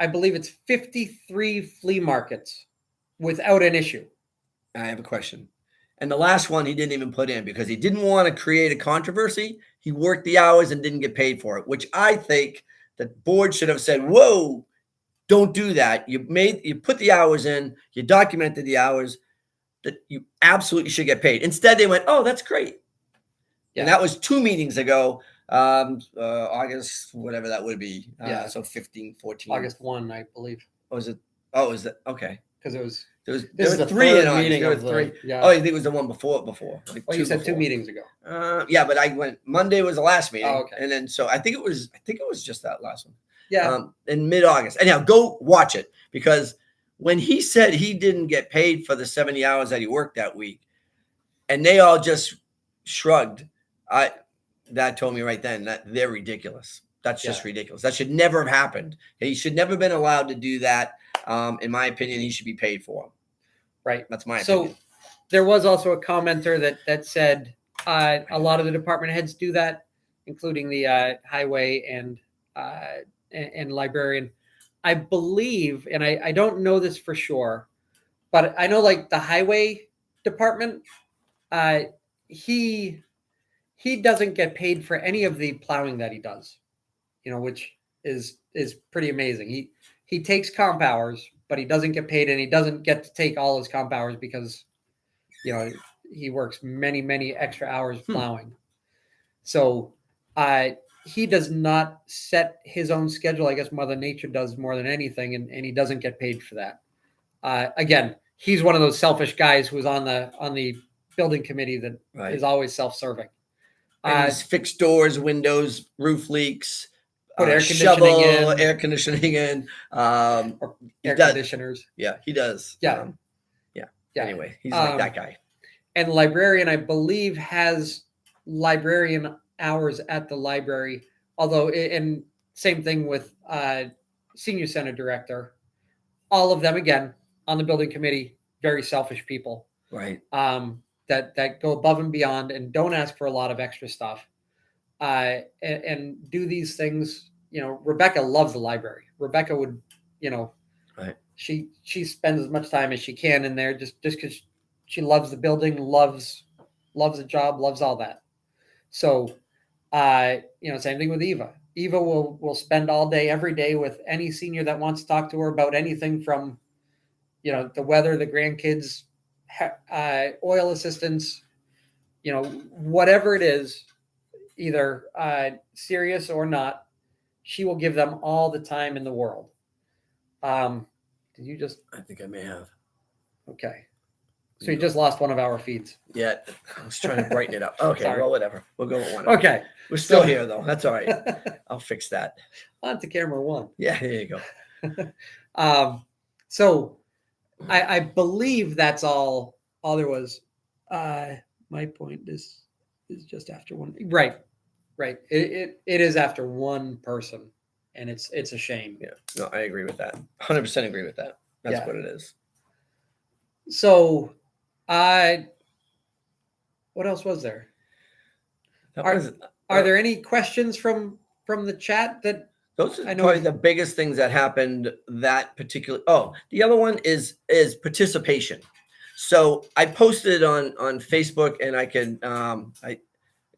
I believe it's 53 flea markets without an issue. I have a question. And the last one he didn't even put in because he didn't want to create a controversy. He worked the hours and didn't get paid for it, which I think the board should have said, whoa, don't do that. You put the hours in, you documented the hours, that you absolutely should get paid. Instead, they went, oh, that's great. Yeah. And that was 2 meetings ago, August, whatever that would be. So 15, 14. August 1, I believe. Was it? Oh, was it? Okay. Because it was. There were 3 in August. There were 3. Yeah. Oh, I think it was the one before. Like you said before. 2 meetings ago. Yeah, but I went. Monday was the last meeting. Oh, okay. And then so I think it was just that last one. Yeah. In mid-August. Anyhow, go watch it because when he said he didn't get paid for the 70 hours that he worked that week, and they all just shrugged, that told me right then that they're ridiculous. That's just ridiculous. That should never have happened. He should never have been allowed to do that. In my opinion, he should be paid for them. Right. That's my opinion. So there was also a commenter that said a lot of the department heads do that, including the highway and librarian. I believe, and I don't know this for sure, but I know like the highway department, he doesn't get paid for any of the plowing that he does, which is pretty amazing. He takes comp hours, but he doesn't get paid, and he doesn't get to take all his comp hours because, he works many, many extra hours plowing. So he does not set his own schedule. I guess Mother Nature does more than anything, and he doesn't get paid for that. Again, he's one of those selfish guys who's on the building committee that is always self-serving. He's fixed doors, windows, roof leaks, put air conditioning in, or air conditioners. Yeah, he does. Yeah. Anyway, he's like that guy. And librarian, I believe, has librarian hours at the library. Although, and same thing with senior center director. All of them, again, on the building committee, very selfish people. Right. That go above and beyond and don't ask for a lot of extra stuff. And do these things. Rebecca loves the library. Rebecca would, right. She spends as much time as she can in there just because she loves the building, loves the job, loves all that. So, same thing with Eva. Eva will spend all day, every day with any senior that wants to talk to her about anything from, the weather, the grandkids, oil assistance, whatever it is, either serious or not, she will give them all the time in the world. Did you just? I think I may have. Okay. So you just lost one of our feeds. Yeah, I was trying to brighten it up. Okay, Sorry. well, whatever. We'll go with one. Okay. We're still here, though. That's all right. I'll fix that. On to camera one. Yeah, there you go. So I believe that's all there was. My point is just after one. Right. It is after one person, and it's a shame. Yeah, no, I agree with that. 100% agree with that. That's Yeah. what it is. So, what else was there? Are there any questions from the chat that? Those are I know probably the biggest things that happened that particular. Oh, the other one is participation. So I posted it on Facebook, and I can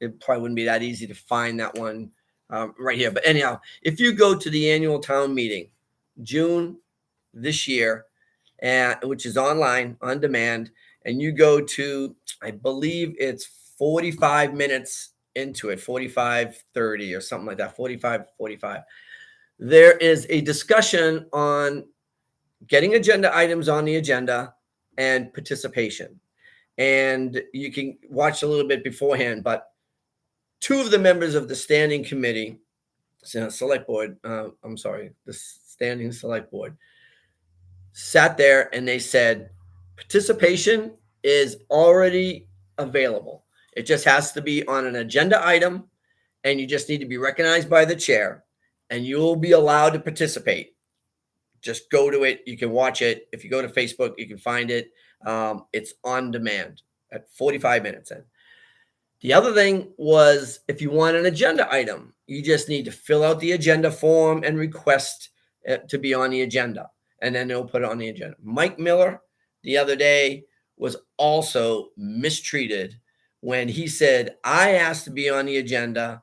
it probably wouldn't be that easy to find that one right here. But anyhow, if you go to the annual town meeting, June this year, which is online on demand, and you go to, I believe it's 45 minutes into it, 45:30 or something like that, 45:45. There is a discussion on getting agenda items on the agenda and participation. And you can watch a little bit beforehand, but two of the members of the standing committee, select board, the standing select board, sat there and they said, participation is already available. It just has to be on an agenda item, and you just need to be recognized by the chair, and you will be allowed to participate. Just go to it. You can watch it. If you go to Facebook, you can find it. It's on demand at 45 minutes in. The other thing was, if you want an agenda item, you just need to fill out the agenda form and request to be on the agenda, and then they'll put it on the agenda. Mike Miller the other day was also mistreated when he said, I asked to be on the agenda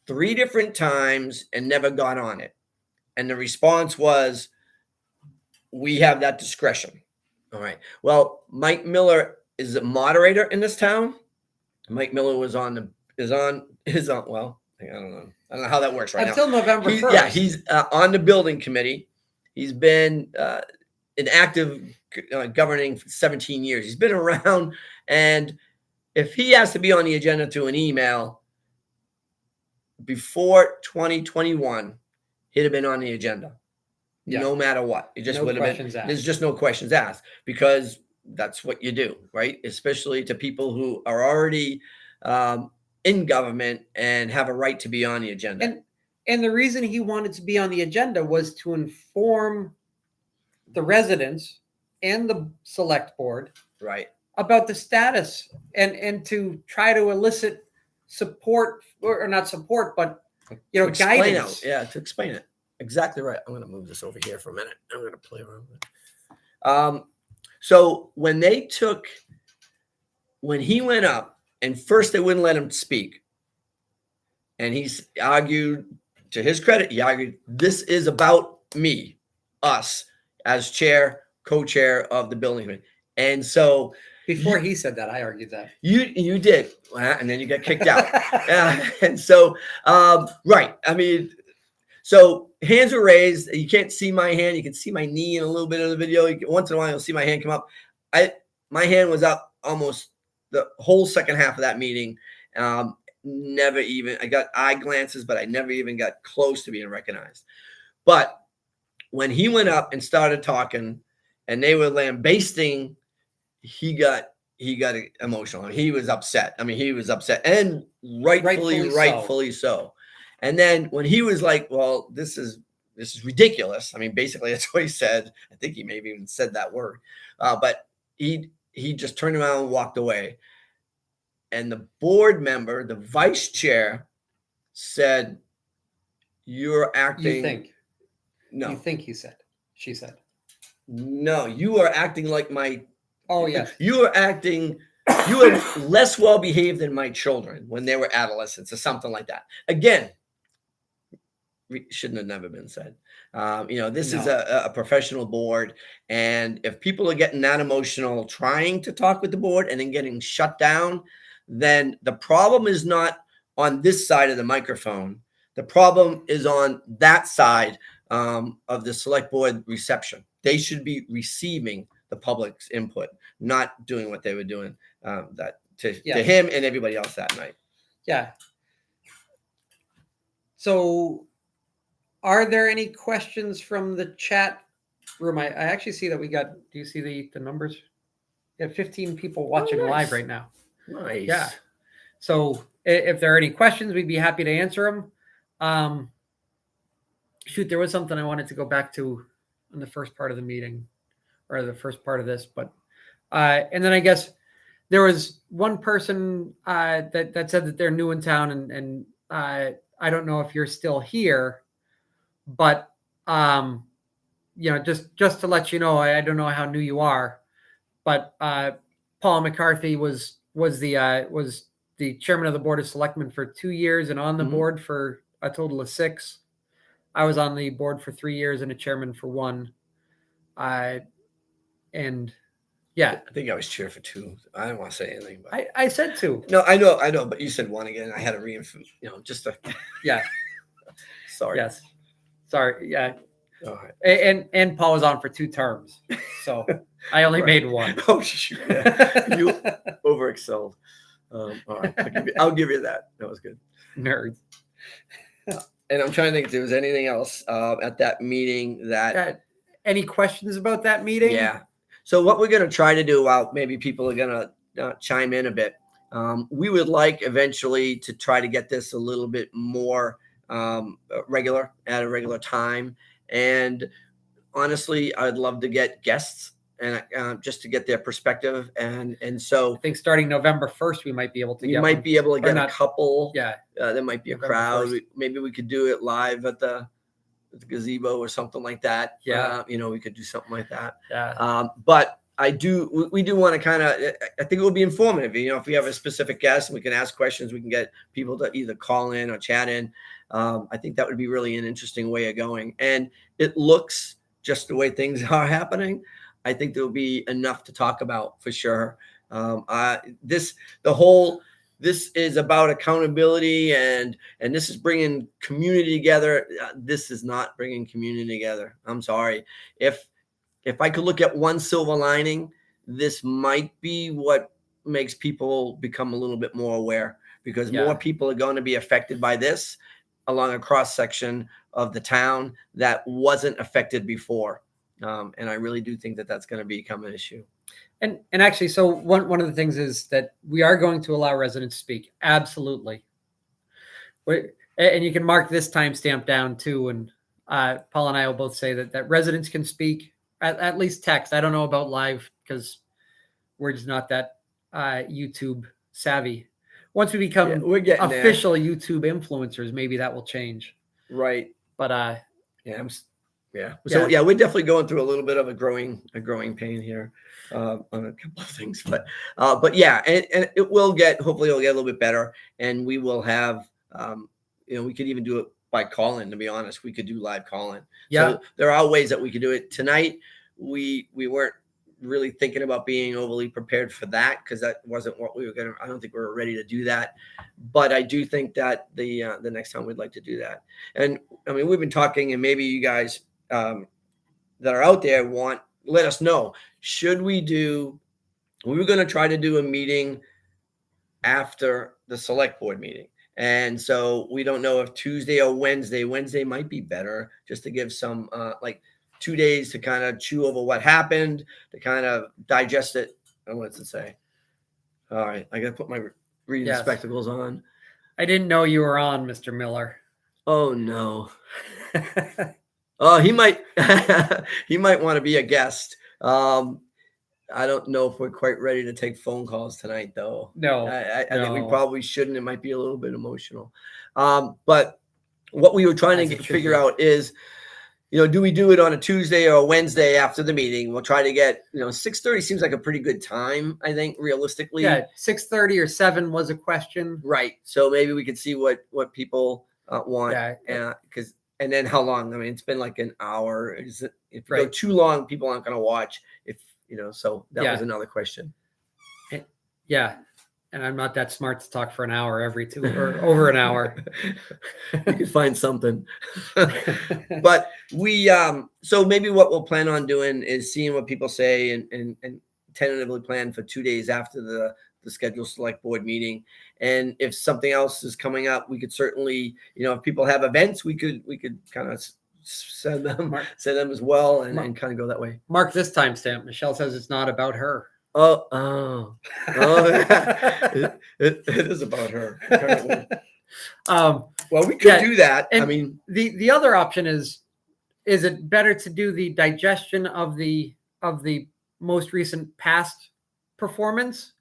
3 different times and never got on it. And the response was, we have that discretion. All right. Well, Mike Miller is a moderator in this town. Mike Miller is on. Well, I don't know how that works right until now. November 1st. Yeah, he's on the building committee. He's been an active governing for 17 years. He's been around, and if he has to be on the agenda to an email before 2021, he'd have been on the agenda. Yeah. No matter what. It just would have been. There's just no questions asked, because that's what you do, right? Especially to people who are already in government and have a right to be on the agenda. And the reason he wanted to be on the agenda was to inform the residents and the select board, right, about the status, and to try to elicit support, or not support, but guidance. To explain it. Exactly right. I'm going to move this over here for a minute. I'm going to play around with it. So when he went up, and first they wouldn't let him speak, and he's argued, to his credit, he argued, this is about me, us, as chair, co-chair of the building committee. And so before he said that, I argued that. You did, and then you got kicked out. And so, right. I mean, so hands were raised. You can't see my hand. You can see my knee in a little bit of the video. Once in a while, you'll see my hand come up. My hand was up almost the whole second half of that meeting. Never even, I got eye glances, but I never even got close to being recognized. But when he went up and started talking, and they were lambasting, he got emotional. He was upset. I mean, he was upset, and rightfully so. And then when he was like, well, this is ridiculous. I mean, basically that's what he said. I think he maybe even said that word. But he just turned around and walked away. And the board member, the vice chair, said, you're acting. You think? No. You think he said? She said. No, you are acting like my. Oh, yes. You are acting. You are less well behaved than my children when they were adolescents, or something like that. Again, shouldn't have never been said. This is a professional board, and if people are getting that emotional trying to talk with the board and then getting shut down, then the problem is not on this side of the microphone. The problem is on that side of the select board reception. They should be receiving the public's input, not doing what they were doing that to Yes. him and everybody else that night. Yeah. So are there any questions from the chat room? I actually see that we got, do you see the numbers? We have 15 people watching nice. live right now. Nice. Yeah. So if there are any questions, we'd be happy to answer them. Shoot, there was something I wanted to go back to in the first part of the meeting or the first part of this, but and then I guess there was one person that said that they're new in town, and I don't know if you're still here, but just to let you know, I don't know how new you are, but Paul McCarthy was the chairman of the board of selectmen for 2 years and on the board for a total of 6. I was on the board for 3 years and a chairman for 1. And yeah, I think I was chair for 2. I don't want to say anything, but I said 2. no, I know, but you said 1 again. I had to reinforce, just to. Yeah. Sorry. Yes. Sorry. Yeah. All right. And Paul was on for 2 terms, so I only made 1. Oh, shoot. Yeah. You overexcelled. All right, I'll give you that. That was good. Nerds. And I'm trying to think if there was anything else at that meeting that. Any questions about that meeting? Yeah. So what we're going to try to do, while maybe people are going to chime in a bit, we would like eventually to try to get this a little bit more regular at a regular time. And honestly, I'd love to get guests and just to get their perspective. And so I think starting November 1st, we might be able to get a couple. Yeah. There might be a November crowd. 1st. Maybe we could do it live at the gazebo or something like that. Yeah. We could do something like that. Yeah. But we do want to kind of, I think it will be informative. If we have a specific guest and we can ask questions, we can get people to either call in or chat in. I think that would be really an interesting way of going. And it looks just the way things are happening. I think there'll be enough to talk about for sure. This is about accountability and this is bringing community together. This is not bringing community together. I'm sorry. If I could look at one silver lining, this might be what makes people become a little bit more aware, because more people are going to be affected by this along a cross section of the town that wasn't affected before. And I really do think that that's going to become an issue. And actually, so one of the things is that we are going to allow residents to speak. Absolutely. And you can mark this timestamp down too. And Paul and I will both say that residents can speak, at least text. I don't know about live because we're just not that YouTube savvy. Once we become official YouTube influencers, maybe that will change. Right. But So we're definitely going through a little bit of a growing pain here on a couple of things, but yeah, and it will hopefully it'll get a little bit better, and we will have we could even do it by call-in. To be honest, we could do live call-in. Yeah, so there are ways that we could do it. Tonight we weren't really thinking about being overly prepared for that, because that wasn't what we were gonna. I don't think we were ready to do that, but I do think that the next time we'd like to do that. And I mean, we've been talking, and maybe you guys that are out there let us know. Should we were going to try to do a meeting after the select board meeting. And so we don't know if Tuesday or Wednesday might be better, just to give some 2 days to kind of chew over what happened, to kind of digest it. And what's it say? All right. I got to put my reading spectacles on. I didn't know you were on, Mr. Miller. Oh no. Oh, he might want to be a guest. I don't know if we're quite ready to take phone calls tonight, though. No, I think we probably shouldn't. It might be a little bit emotional. But what we were trying to figure out is, do we do it on a Tuesday or a Wednesday after the meeting? We'll try to get, 6:30 seems like a pretty good time, I think, realistically. Yeah, 6:30 or 7 was a question. Right. So maybe we could see what people want. Yeah. And then how long? I mean, it's been like an hour. If you go too long, people aren't going to watch. So that was another question. Yeah. and I'm not that smart to talk for an hour every 2 or over an hour. You can find something. But we so maybe what we'll plan on doing is seeing what people say and tentatively plan for 2 days after the scheduled select board meeting. And if something else is coming up, we could certainly, if people have events, we could kind of send them as well and kind of go that way. Mark this timestamp. Michelle says it's not about her. Oh, it is about her. Well, we could do that. I mean, the other option is it better to do the digestion of the most recent past performance,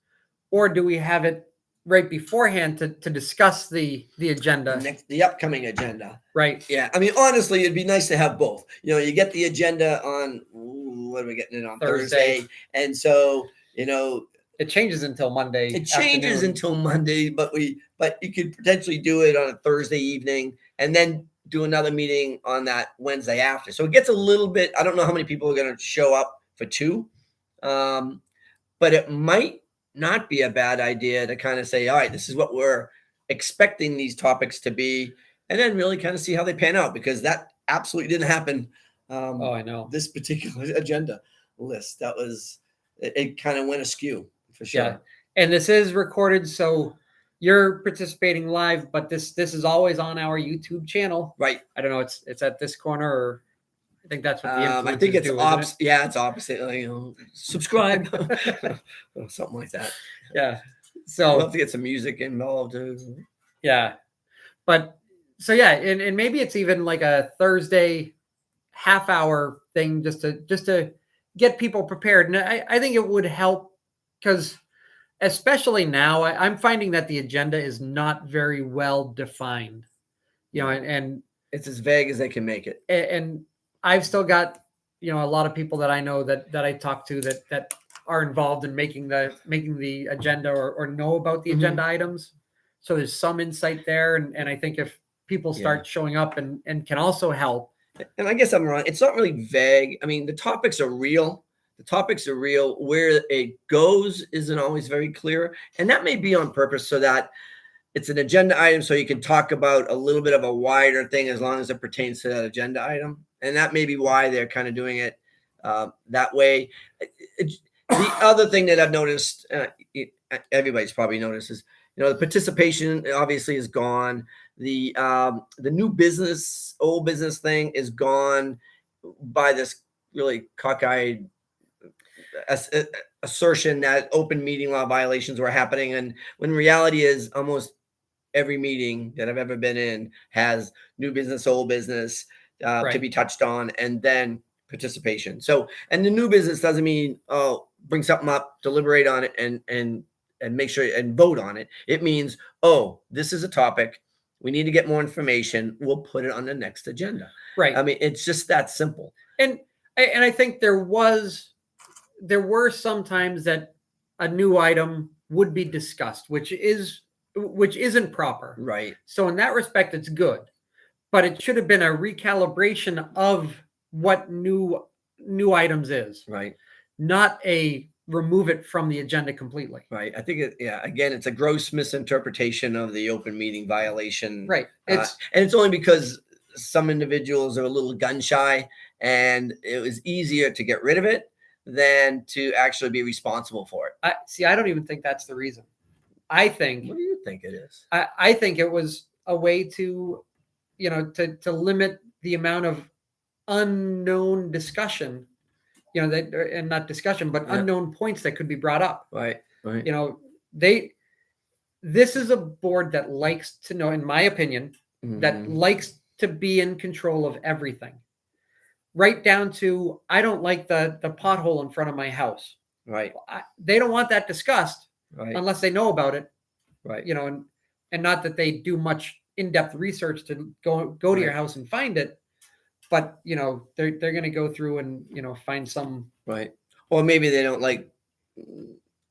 or do we have it right beforehand to discuss the agenda, the upcoming agenda? Right. Yeah. I mean, honestly, it'd be nice to have both. You get the agenda on what are we getting it on Thursday, and so it changes until Monday. It changes until Monday, but you could potentially do it on a Thursday evening and then do another meeting on that Wednesday after. So it gets a little bit. I don't know how many people are going to show up for 2, but it might not be a bad idea to kind of say, all right, this is what we're expecting these topics to be, and then really kind of see how they pan out, because that absolutely didn't happen. I know this particular agenda list. That was it kind of went askew. For sure. Yeah. And this is recorded, so you're participating live, but this is always on our YouTube channel. Right. I don't know, it's at this corner, or I think that's what the influencers I think it's do, opposite. Yeah, it's opposite. Subscribe, something like that. Yeah. So we'll have to get some music involved. Yeah. But so yeah, and maybe it's even like a Thursday half-hour thing just to get people prepared. And I think it would help, because especially now, I'm finding that the agenda is not very well defined, and it's as vague as they can make it. And I've still got, a lot of people that I know that I talk to that are involved in making the agenda or know about the agenda items. So there's some insight there. And I think if people start showing up and can also help. And I guess I'm wrong. It's not really vague. I mean, the topics are real. Where it goes isn't always very clear. And that may be on purpose, so that it's an agenda item, so you can talk about a little bit of a wider thing as long as it pertains to that agenda item. And that may be why they're kind of doing it that way. The other thing that I've noticed, everybody's probably noticed, is the participation obviously is gone. The new business, old business thing is gone by this really cockeyed assertion that open meeting law violations were happening, and when reality is almost every meeting that I've ever been in has new business, old business to be touched on, and then participation. So, and the new business doesn't mean bring something up, deliberate on it, and make sure and vote on it. It means this is a topic, we need to get more information, we'll put it on the next agenda. Right. I mean, it's just that simple. And I think there were some times that a new item would be discussed, which isn't proper. Right. So in that respect, it's good, but it should have been a recalibration of what new items is. Right. Not a remove it from the agenda completely. Right. I think again, it's a gross misinterpretation of the open meeting violation. Right. And it's only because some individuals are a little gun shy, and it was easier to get rid of it than to actually be responsible for it. I don't even think that's the reason. I think. What do you think it is? I think it was a way to limit the amount of unknown discussion, and not discussion, but unknown points that could be brought up. Right. This is a board that likes to know, in my opinion, that likes to be in control of everything. Right down to, I don't like the pothole in front of my house. Right. They don't want that discussed unless they know about it. Right. And not that they do much in-depth research to go to your house and find it, but they're going to go through and find some. Right. Or maybe they don't like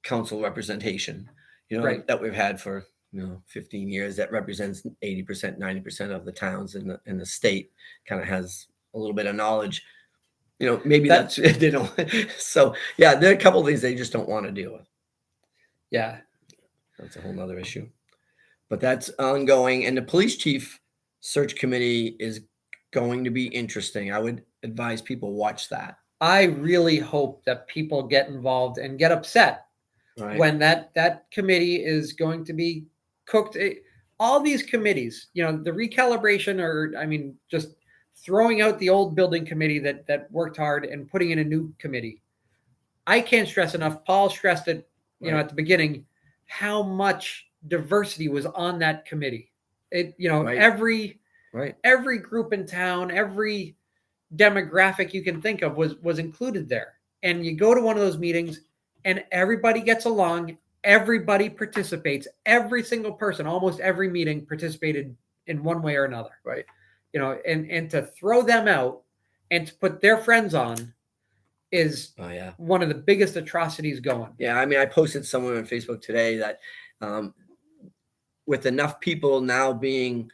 council representation, that we've had for 15 years, that represents 80%, 90% of the towns in the state, kind of has a little bit of knowledge, maybe that's they don't. So yeah, there are a couple of things they just don't want to deal with. Yeah. That's a whole nother issue. But that's ongoing. And the police chief search committee is going to be interesting. I would advise people watch that. I really hope that people get involved and get upset Right. when that committee is going to be cooked. All these committees, the recalibration, or I mean, just throwing out the old building committee that worked hard and putting in a new committee. I can't stress enough. Paul stressed it, Right. at the beginning, how much diversity was on that committee. It, Right. every group in town, every demographic you can think of was included there. And you go to one of those meetings and everybody gets along, everybody participates, every single person, almost every meeting participated in one way or another. Right. And to throw them out and to put their friends on is one of the biggest atrocities going. Yeah, I mean, I posted somewhere on Facebook today that with enough people now being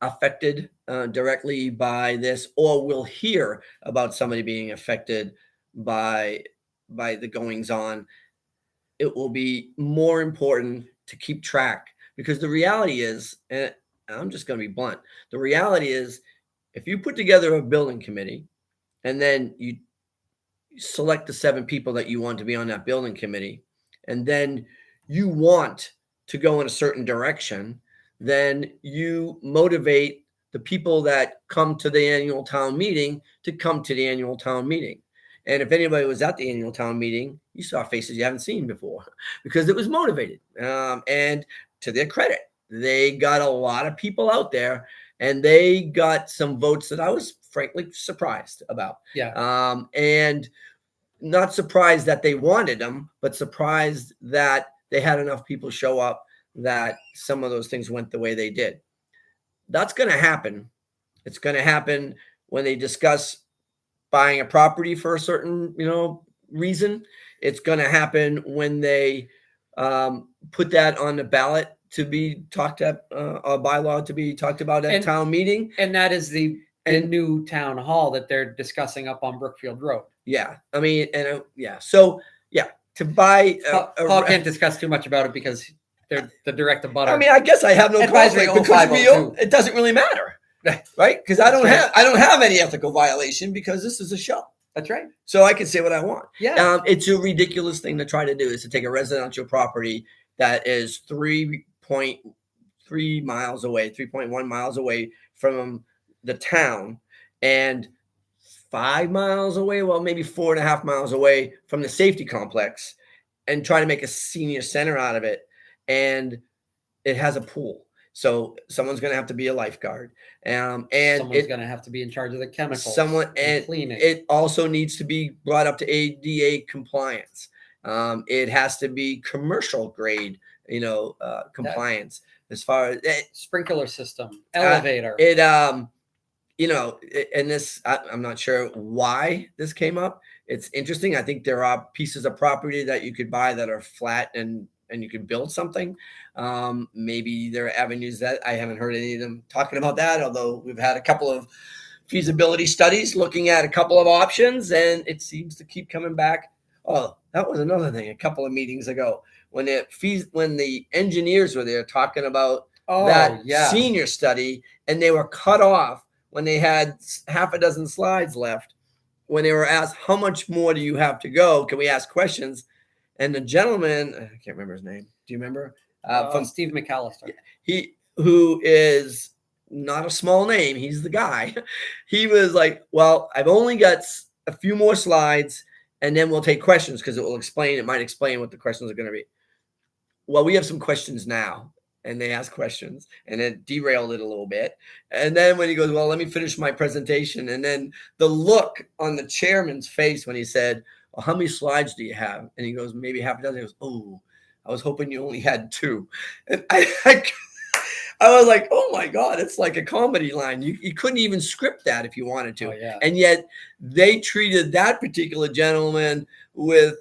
affected directly by this, or will hear about somebody being affected by the goings on, it will be more important to keep track, because the reality is, and I'm just going to be blunt, the reality is, if you put together a building committee and then you select the 7 people that you want to be on that building committee, and then you want to go in a certain direction, then you motivate the people that come to the annual town meeting to come to the annual town meeting. And if anybody was at the annual town meeting, you saw faces you haven't seen before because it was motivated. And to their credit, they got a lot of people out there, and they got some votes that I was frankly surprised about. Yeah. And not surprised that they wanted them, but surprised that they had enough people show up that some of those things went the way they did. That's going to happen. It's going to happen when they discuss buying a property for a certain, reason. It's going to happen when they put that on the ballot to be talked at, a bylaw to be talked about at town meeting. And that is the new town hall that they're discussing up on Brookfield Road. Yeah. I mean, So, to buy. Paul can't discuss too much about it because they're the direct abutter. I mean, I guess I have no conflict because it doesn't really matter. Right? Because I don't have any ethical violation because this is a show. That's right. So I can say what I want. Yeah. It's a ridiculous thing to try to do, is to take a residential property that is 3.3 miles away, 3.1 miles away from the town, and 5 miles away, well, maybe 4.5 miles away from the safety complex, and try to make a senior center out of it. And it has a pool. So someone's going to have to be a lifeguard. And someone's going to have to be in charge of the chemicals. And cleaning. It also needs to be brought up to ADA compliance. It has to be commercial grade, compliance, as far as sprinkler system, elevator. And this, I'm not sure why this came up. It's interesting. I think there are pieces of property that you could buy that are flat and you can build something. Maybe there are avenues that I haven't heard any of them talking about that, although we've had a couple of feasibility studies looking at a couple of options, and it seems to keep coming back. Oh, that was another thing a couple of meetings ago when the engineers were there talking about senior study, and they were cut off when they had half a dozen slides left, when they were asked, how much more do you have to go? Can we ask questions? And the gentleman, I can't remember his name. Do you remember? From Steve McAllister. Who is not a small name. He's the guy. He was like, well, I've only got a few more slides, and then we'll take questions because it might explain what the questions are going to be. Well, we have some questions now. And they asked questions, and it derailed it a little bit. And then when he goes, well, let me finish my presentation. And then the look on the chairman's face when he said, well, how many slides do you have? And he goes, maybe half a dozen. He goes, oh, I was hoping you only had 2. And I was like, oh my God, it's like a comedy line. You couldn't even script that if you wanted to. Oh, yeah. And yet they treated that particular gentleman with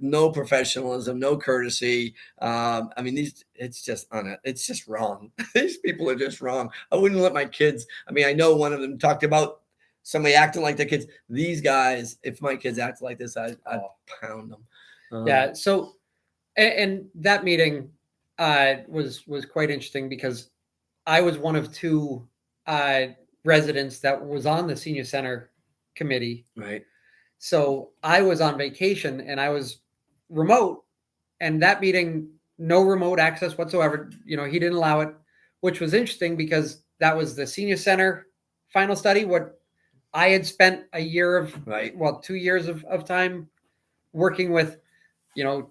no professionalism, no courtesy. I mean, it's just wrong. These people are just wrong. I wouldn't let my kids. I mean, I know one of them talked about somebody acting like their kids. These guys, if my kids act like this, I'd pound them. Yeah. So And that meeting was quite interesting because I was one of two residents that was on the senior center committee. Right. So I was on vacation and I was remote, and that meeting, no remote access whatsoever. You know, he didn't allow it, which was interesting because that was the senior center final study. What I had spent a year of, Right. well, 2 years of time working with, you know,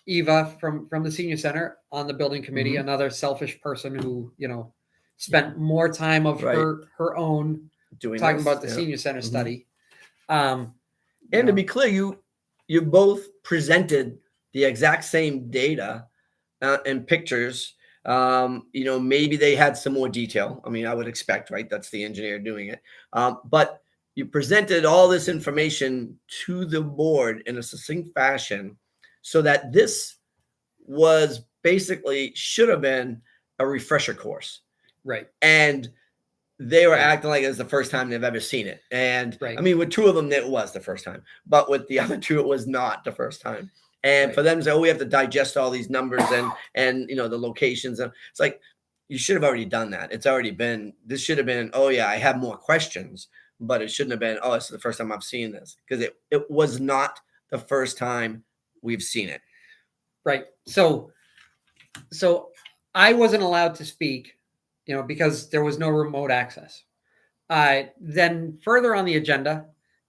Eva from the senior center on the building committee, Mhm. another selfish person who, you know, spent more time of Right. her own Doing talking this, about the yeah. senior center Mhm. study. And to know, be clear, you both presented the exact same data and pictures. You know, maybe they had some more detail. I mean, I would expect, right? That's the engineer doing it. But you presented all this information to the board in a succinct fashion so that this was basically should have been a refresher course. right, And they were right, acting like it was the first time they've ever seen it. And I right, mean, with two of them, it was the first time, but with the other two, it was not the first time. And for right, them to say, "Oh, we have to digest all these numbers and you know the locations," and it's like you should have already done that. It's already been. This should have been. Oh yeah, I have more questions, but it shouldn't have been. Oh, this is the first time I've seen this because it was not the first time we've seen it. right. So I wasn't allowed to speak, you know, because there was no remote access. Then further on the agenda,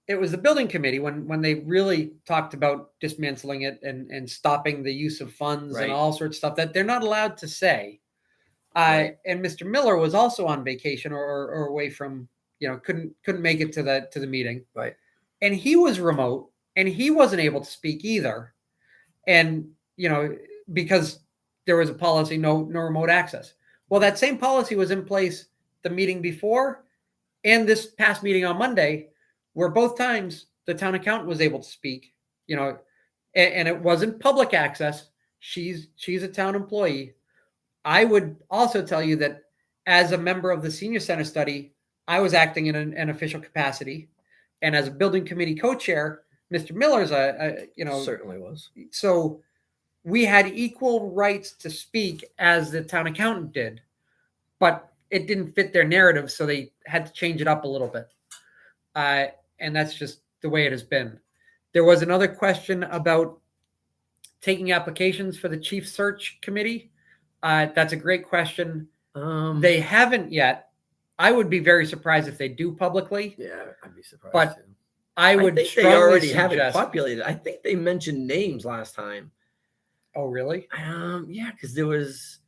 it was the building committee when they really talked about dismantling it and stopping the use of funds and Right. all sorts of stuff that they're not allowed to say. Right. And Mr. Miller was also on vacation or away from, you know, couldn't make it to the meeting, Right. and he was remote and he wasn't able to speak either. And you know, because there was a policy, no remote access. Well, that same policy was in place the meeting before and this past meeting on Monday, where both times the town accountant was able to speak, you know, and it wasn't public access. She's a town employee. I would also tell you that as a member of the senior center study, I was acting in an official capacity, and as a building committee co-chair, Mr. Miller's you know, Certainly was. so we had equal rights to speak as the town accountant did, but it didn't fit their narrative, so they had to change it up a little bit. And that's just the way it has been. There was another question about taking applications for the chief search committee. That's a great question. They haven't yet. I would be very surprised if they do publicly. Yeah, I'd be surprised. But too. I would think they strongly already have it suggest. populated. I think they mentioned names last time. Oh, really? Yeah, because there was.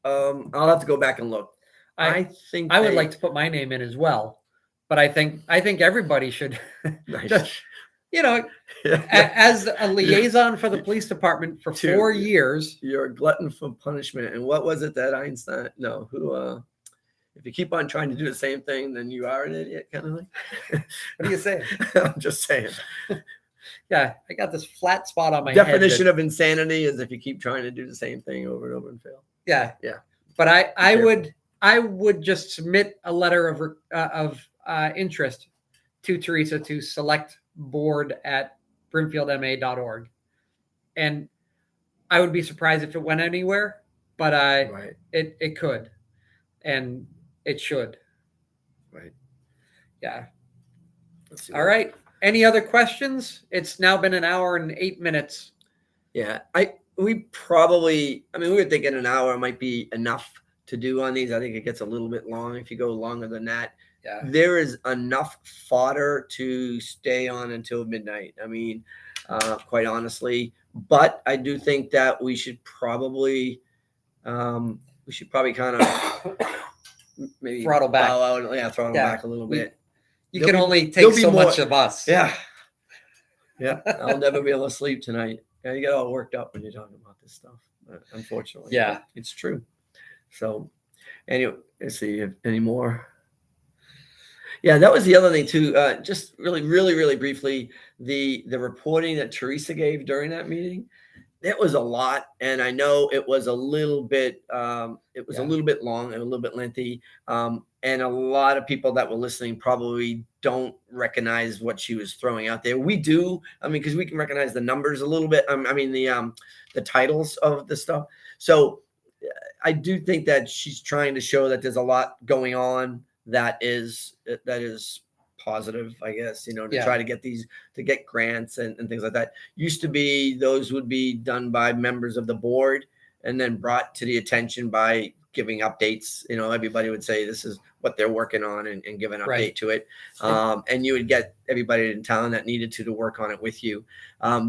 I'll have to go back and look. I think I would like to put my name in as well, but I think everybody should. Nice. Just, you know, as a liaison for the police department for 4 years. You're a glutton for punishment. And what was it that Einstein? No, who? If you keep on trying to do the same thing, then you are an idiot, kind of thing. What are you saying? I'm just saying. Yeah, I got this flat spot on my Definition head. of insanity is if you keep trying to do the same thing over and over and fail. Yeah, yeah. But I would just submit a letter of interest to Teresa to selectboard at brimfieldma.org, and I would be surprised if it went anywhere, but Right. it could, and it should. Right. Yeah. Let's see All right. Any other questions? It's now been an hour and 8 minutes. Yeah, we probably. I mean, we were thinking an hour might be enough to do on these. I think it gets a little bit long if you go longer than that. Yeah. There is enough fodder to stay on until midnight. I mean, quite honestly, but I do think that we should probably kind of maybe Throttle back. Throttle back a little bit. You can only take so much of us. Yeah. Yeah. I'll never be able to sleep tonight. Yeah, you get all worked up when you're talking about this stuff. Unfortunately. Yeah. It's true. So anyway, let's see if any more. Yeah, that was the other thing too. Just really, really, really briefly, the reporting that Teresa gave during that meeting. That was a lot, and I know it was a little bit. It was a little bit long and a little bit lengthy. and a lot of people that were listening probably don't recognize what she was throwing out there. We do, I mean, because we can recognize the numbers a little bit. I mean, the titles of the stuff. So I do think that she's trying to show that there's a lot going on that is positive, I guess, to try to get grants and things like that. Used to be those would be done by members of the board and then brought to the attention by giving updates. Everybody would say this is what they're working on and give an update to it. And you would get everybody in town that needed to work on it with you.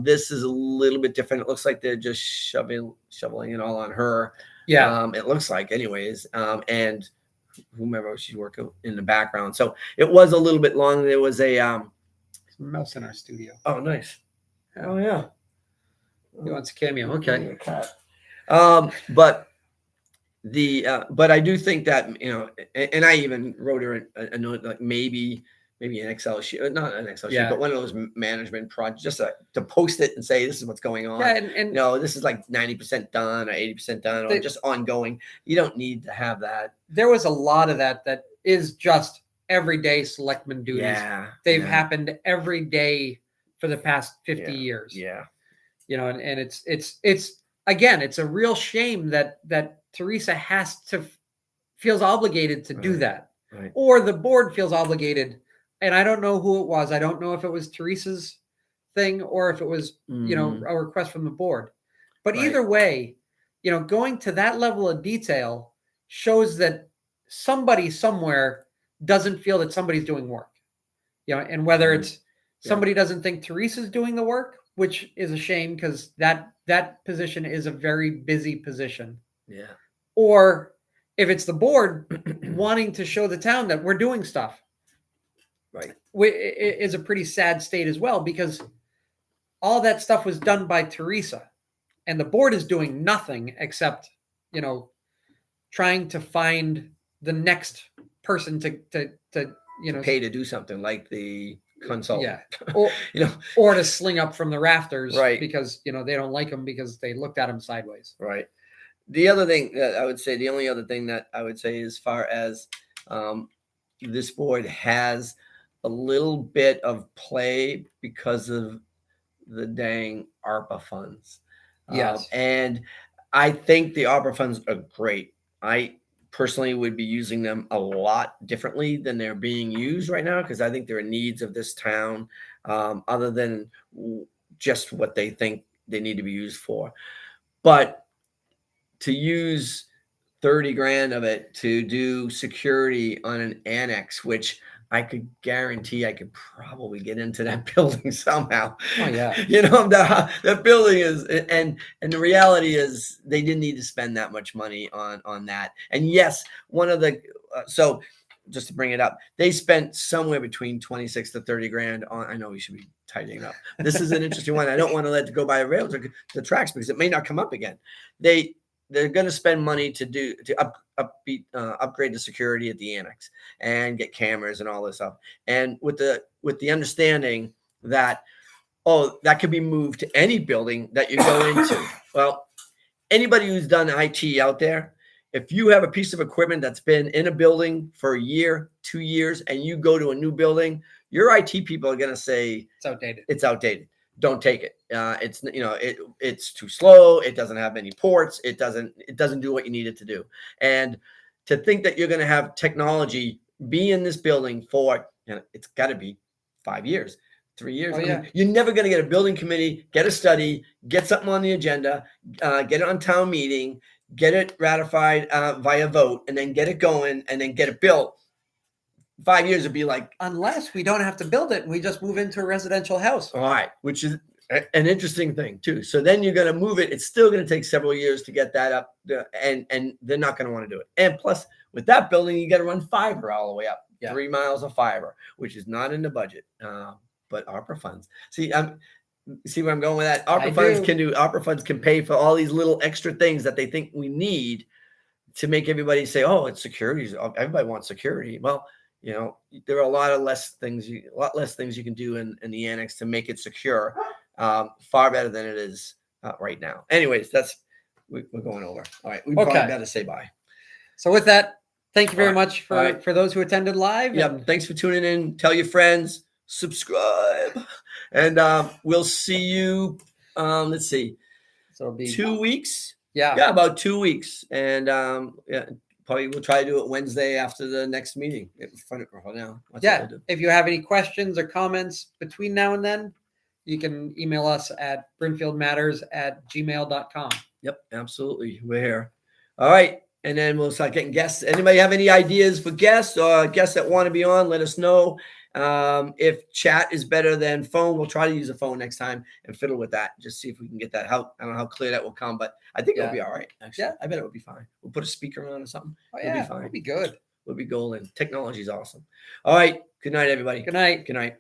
This is a little bit different. It looks like they're just shoveling it all on her. Yeah. It looks like anyways. And whomever she's working in the background. So it was a little bit long. There was a mouse in our studio. Oh, nice. Oh yeah. He wants a cameo. Okay. But I do think that, and I even wrote her a note, like maybe an Excel sheet, not an Excel sheet, but one of those management projects, just to post it and say, this is what's going on. Yeah, and this is like 90% done or 80% done or just ongoing. You don't need to have that. There was a lot of that is just everyday selectman duties. Yeah. They've happened every day for the past 50 years. Yeah. And it's again, it's a real shame that Teresa feels obligated to do that. Right. Or the board feels obligated. And I don't know who it was. I don't know if it was Teresa's thing or if it was, a request from the board. But either way, going to that level of detail shows that somebody somewhere doesn't feel that somebody's doing work. And whether it's somebody doesn't think Teresa's doing the work, which is a shame because that position is a very busy position. Yeah. Or if it's the board wanting to show the town that we're doing stuff. Right. It is a pretty sad state as well, because all that stuff was done by Teresa and the board is doing nothing except, trying to find the next person to pay to do something like the consultant. Yeah. Or to sling up from the rafters, right? Because, they don't like him because they looked at him sideways. Right. The other thing that I would say, the only other thing that I would say, as far as this board has a little bit of play because of the dang ARPA funds. Yes. And I think the ARPA funds are great. I personally would be using them a lot differently than they're being used right now, because I think there are needs of this town other than just what they think they need to be used for. But to use 30 grand of it to do security on an annex, which I could guarantee I could probably get into that building somehow. Oh yeah. The building is, and the reality is they didn't need to spend that much money on that. And yes, one of the, so just to bring it up, they spent somewhere between 26 to 30 grand on, I know we should be tidying up. This is an interesting one. I don't want to let it go by rail to the tracks because it may not come up again. They're going to spend money to upgrade the security at the annex and get cameras and all this stuff. And with the understanding that, that could be moved to any building that you go into. Well, anybody who's done IT out there, if you have a piece of equipment that's been in a building for a year, 2 years, and you go to a new building, your IT people are going to say it's outdated. Don't take it. It's too slow. It doesn't have many ports. It doesn't do what you need it to do. And to think that you're going to have technology be in this building for, it's got to be 5 years, 3 years. Oh, yeah. You're never going to get a building committee, get a study, get something on the agenda, get it on town meeting, get it ratified via vote, and then get it going and then get it built. 5 years would be like, unless we don't have to build it and we just move into a residential house. All right, which is an interesting thing too. So then you're going to move it. It's still going to take several years to get that up, and they're not going to want to do it. And plus, with that building, you got to run fiber all the way up, 3 miles of fiber, which is not in the budget, but ARPA funds. See where I'm going with that? ARPA funds can pay for all these little extra things that they think we need to make everybody say, "Oh, it's security. Everybody wants security." Well, there are a lot less things you can do in the annex to make it secure, far better than it is right now. Anyways, we're going over. All right, we probably got to say bye. So with that, Thank you very All right. much All right. for those who attended live. Yep. And Thanks for tuning in. Tell your friends, subscribe, and we'll see you. Let's see, so it'll be 2 weeks. yeah. Yeah, about 2 weeks, and yeah, probably we'll try to do it Wednesday after the next meeting. For now, that's what Yeah. we'll do. If you have any questions or comments between now and then, you can email us at brimfieldmatters@gmail.com. Yep, absolutely. We're here. All right. And then we'll start getting guests. Anybody have any ideas for guests or guests that want to be on? Let us know. If chat is better than phone, we'll try to use a phone next time and fiddle with that. Just see if we can get that. I don't know how clear that will come, but I think it'll be all right. Actually, Yeah. I bet it would be fine. We'll put a speaker on or something. Oh, It'll yeah, be fine. it'll be good. We'll be golden. Technology is awesome. All right. Good night, everybody. Good night. Good night.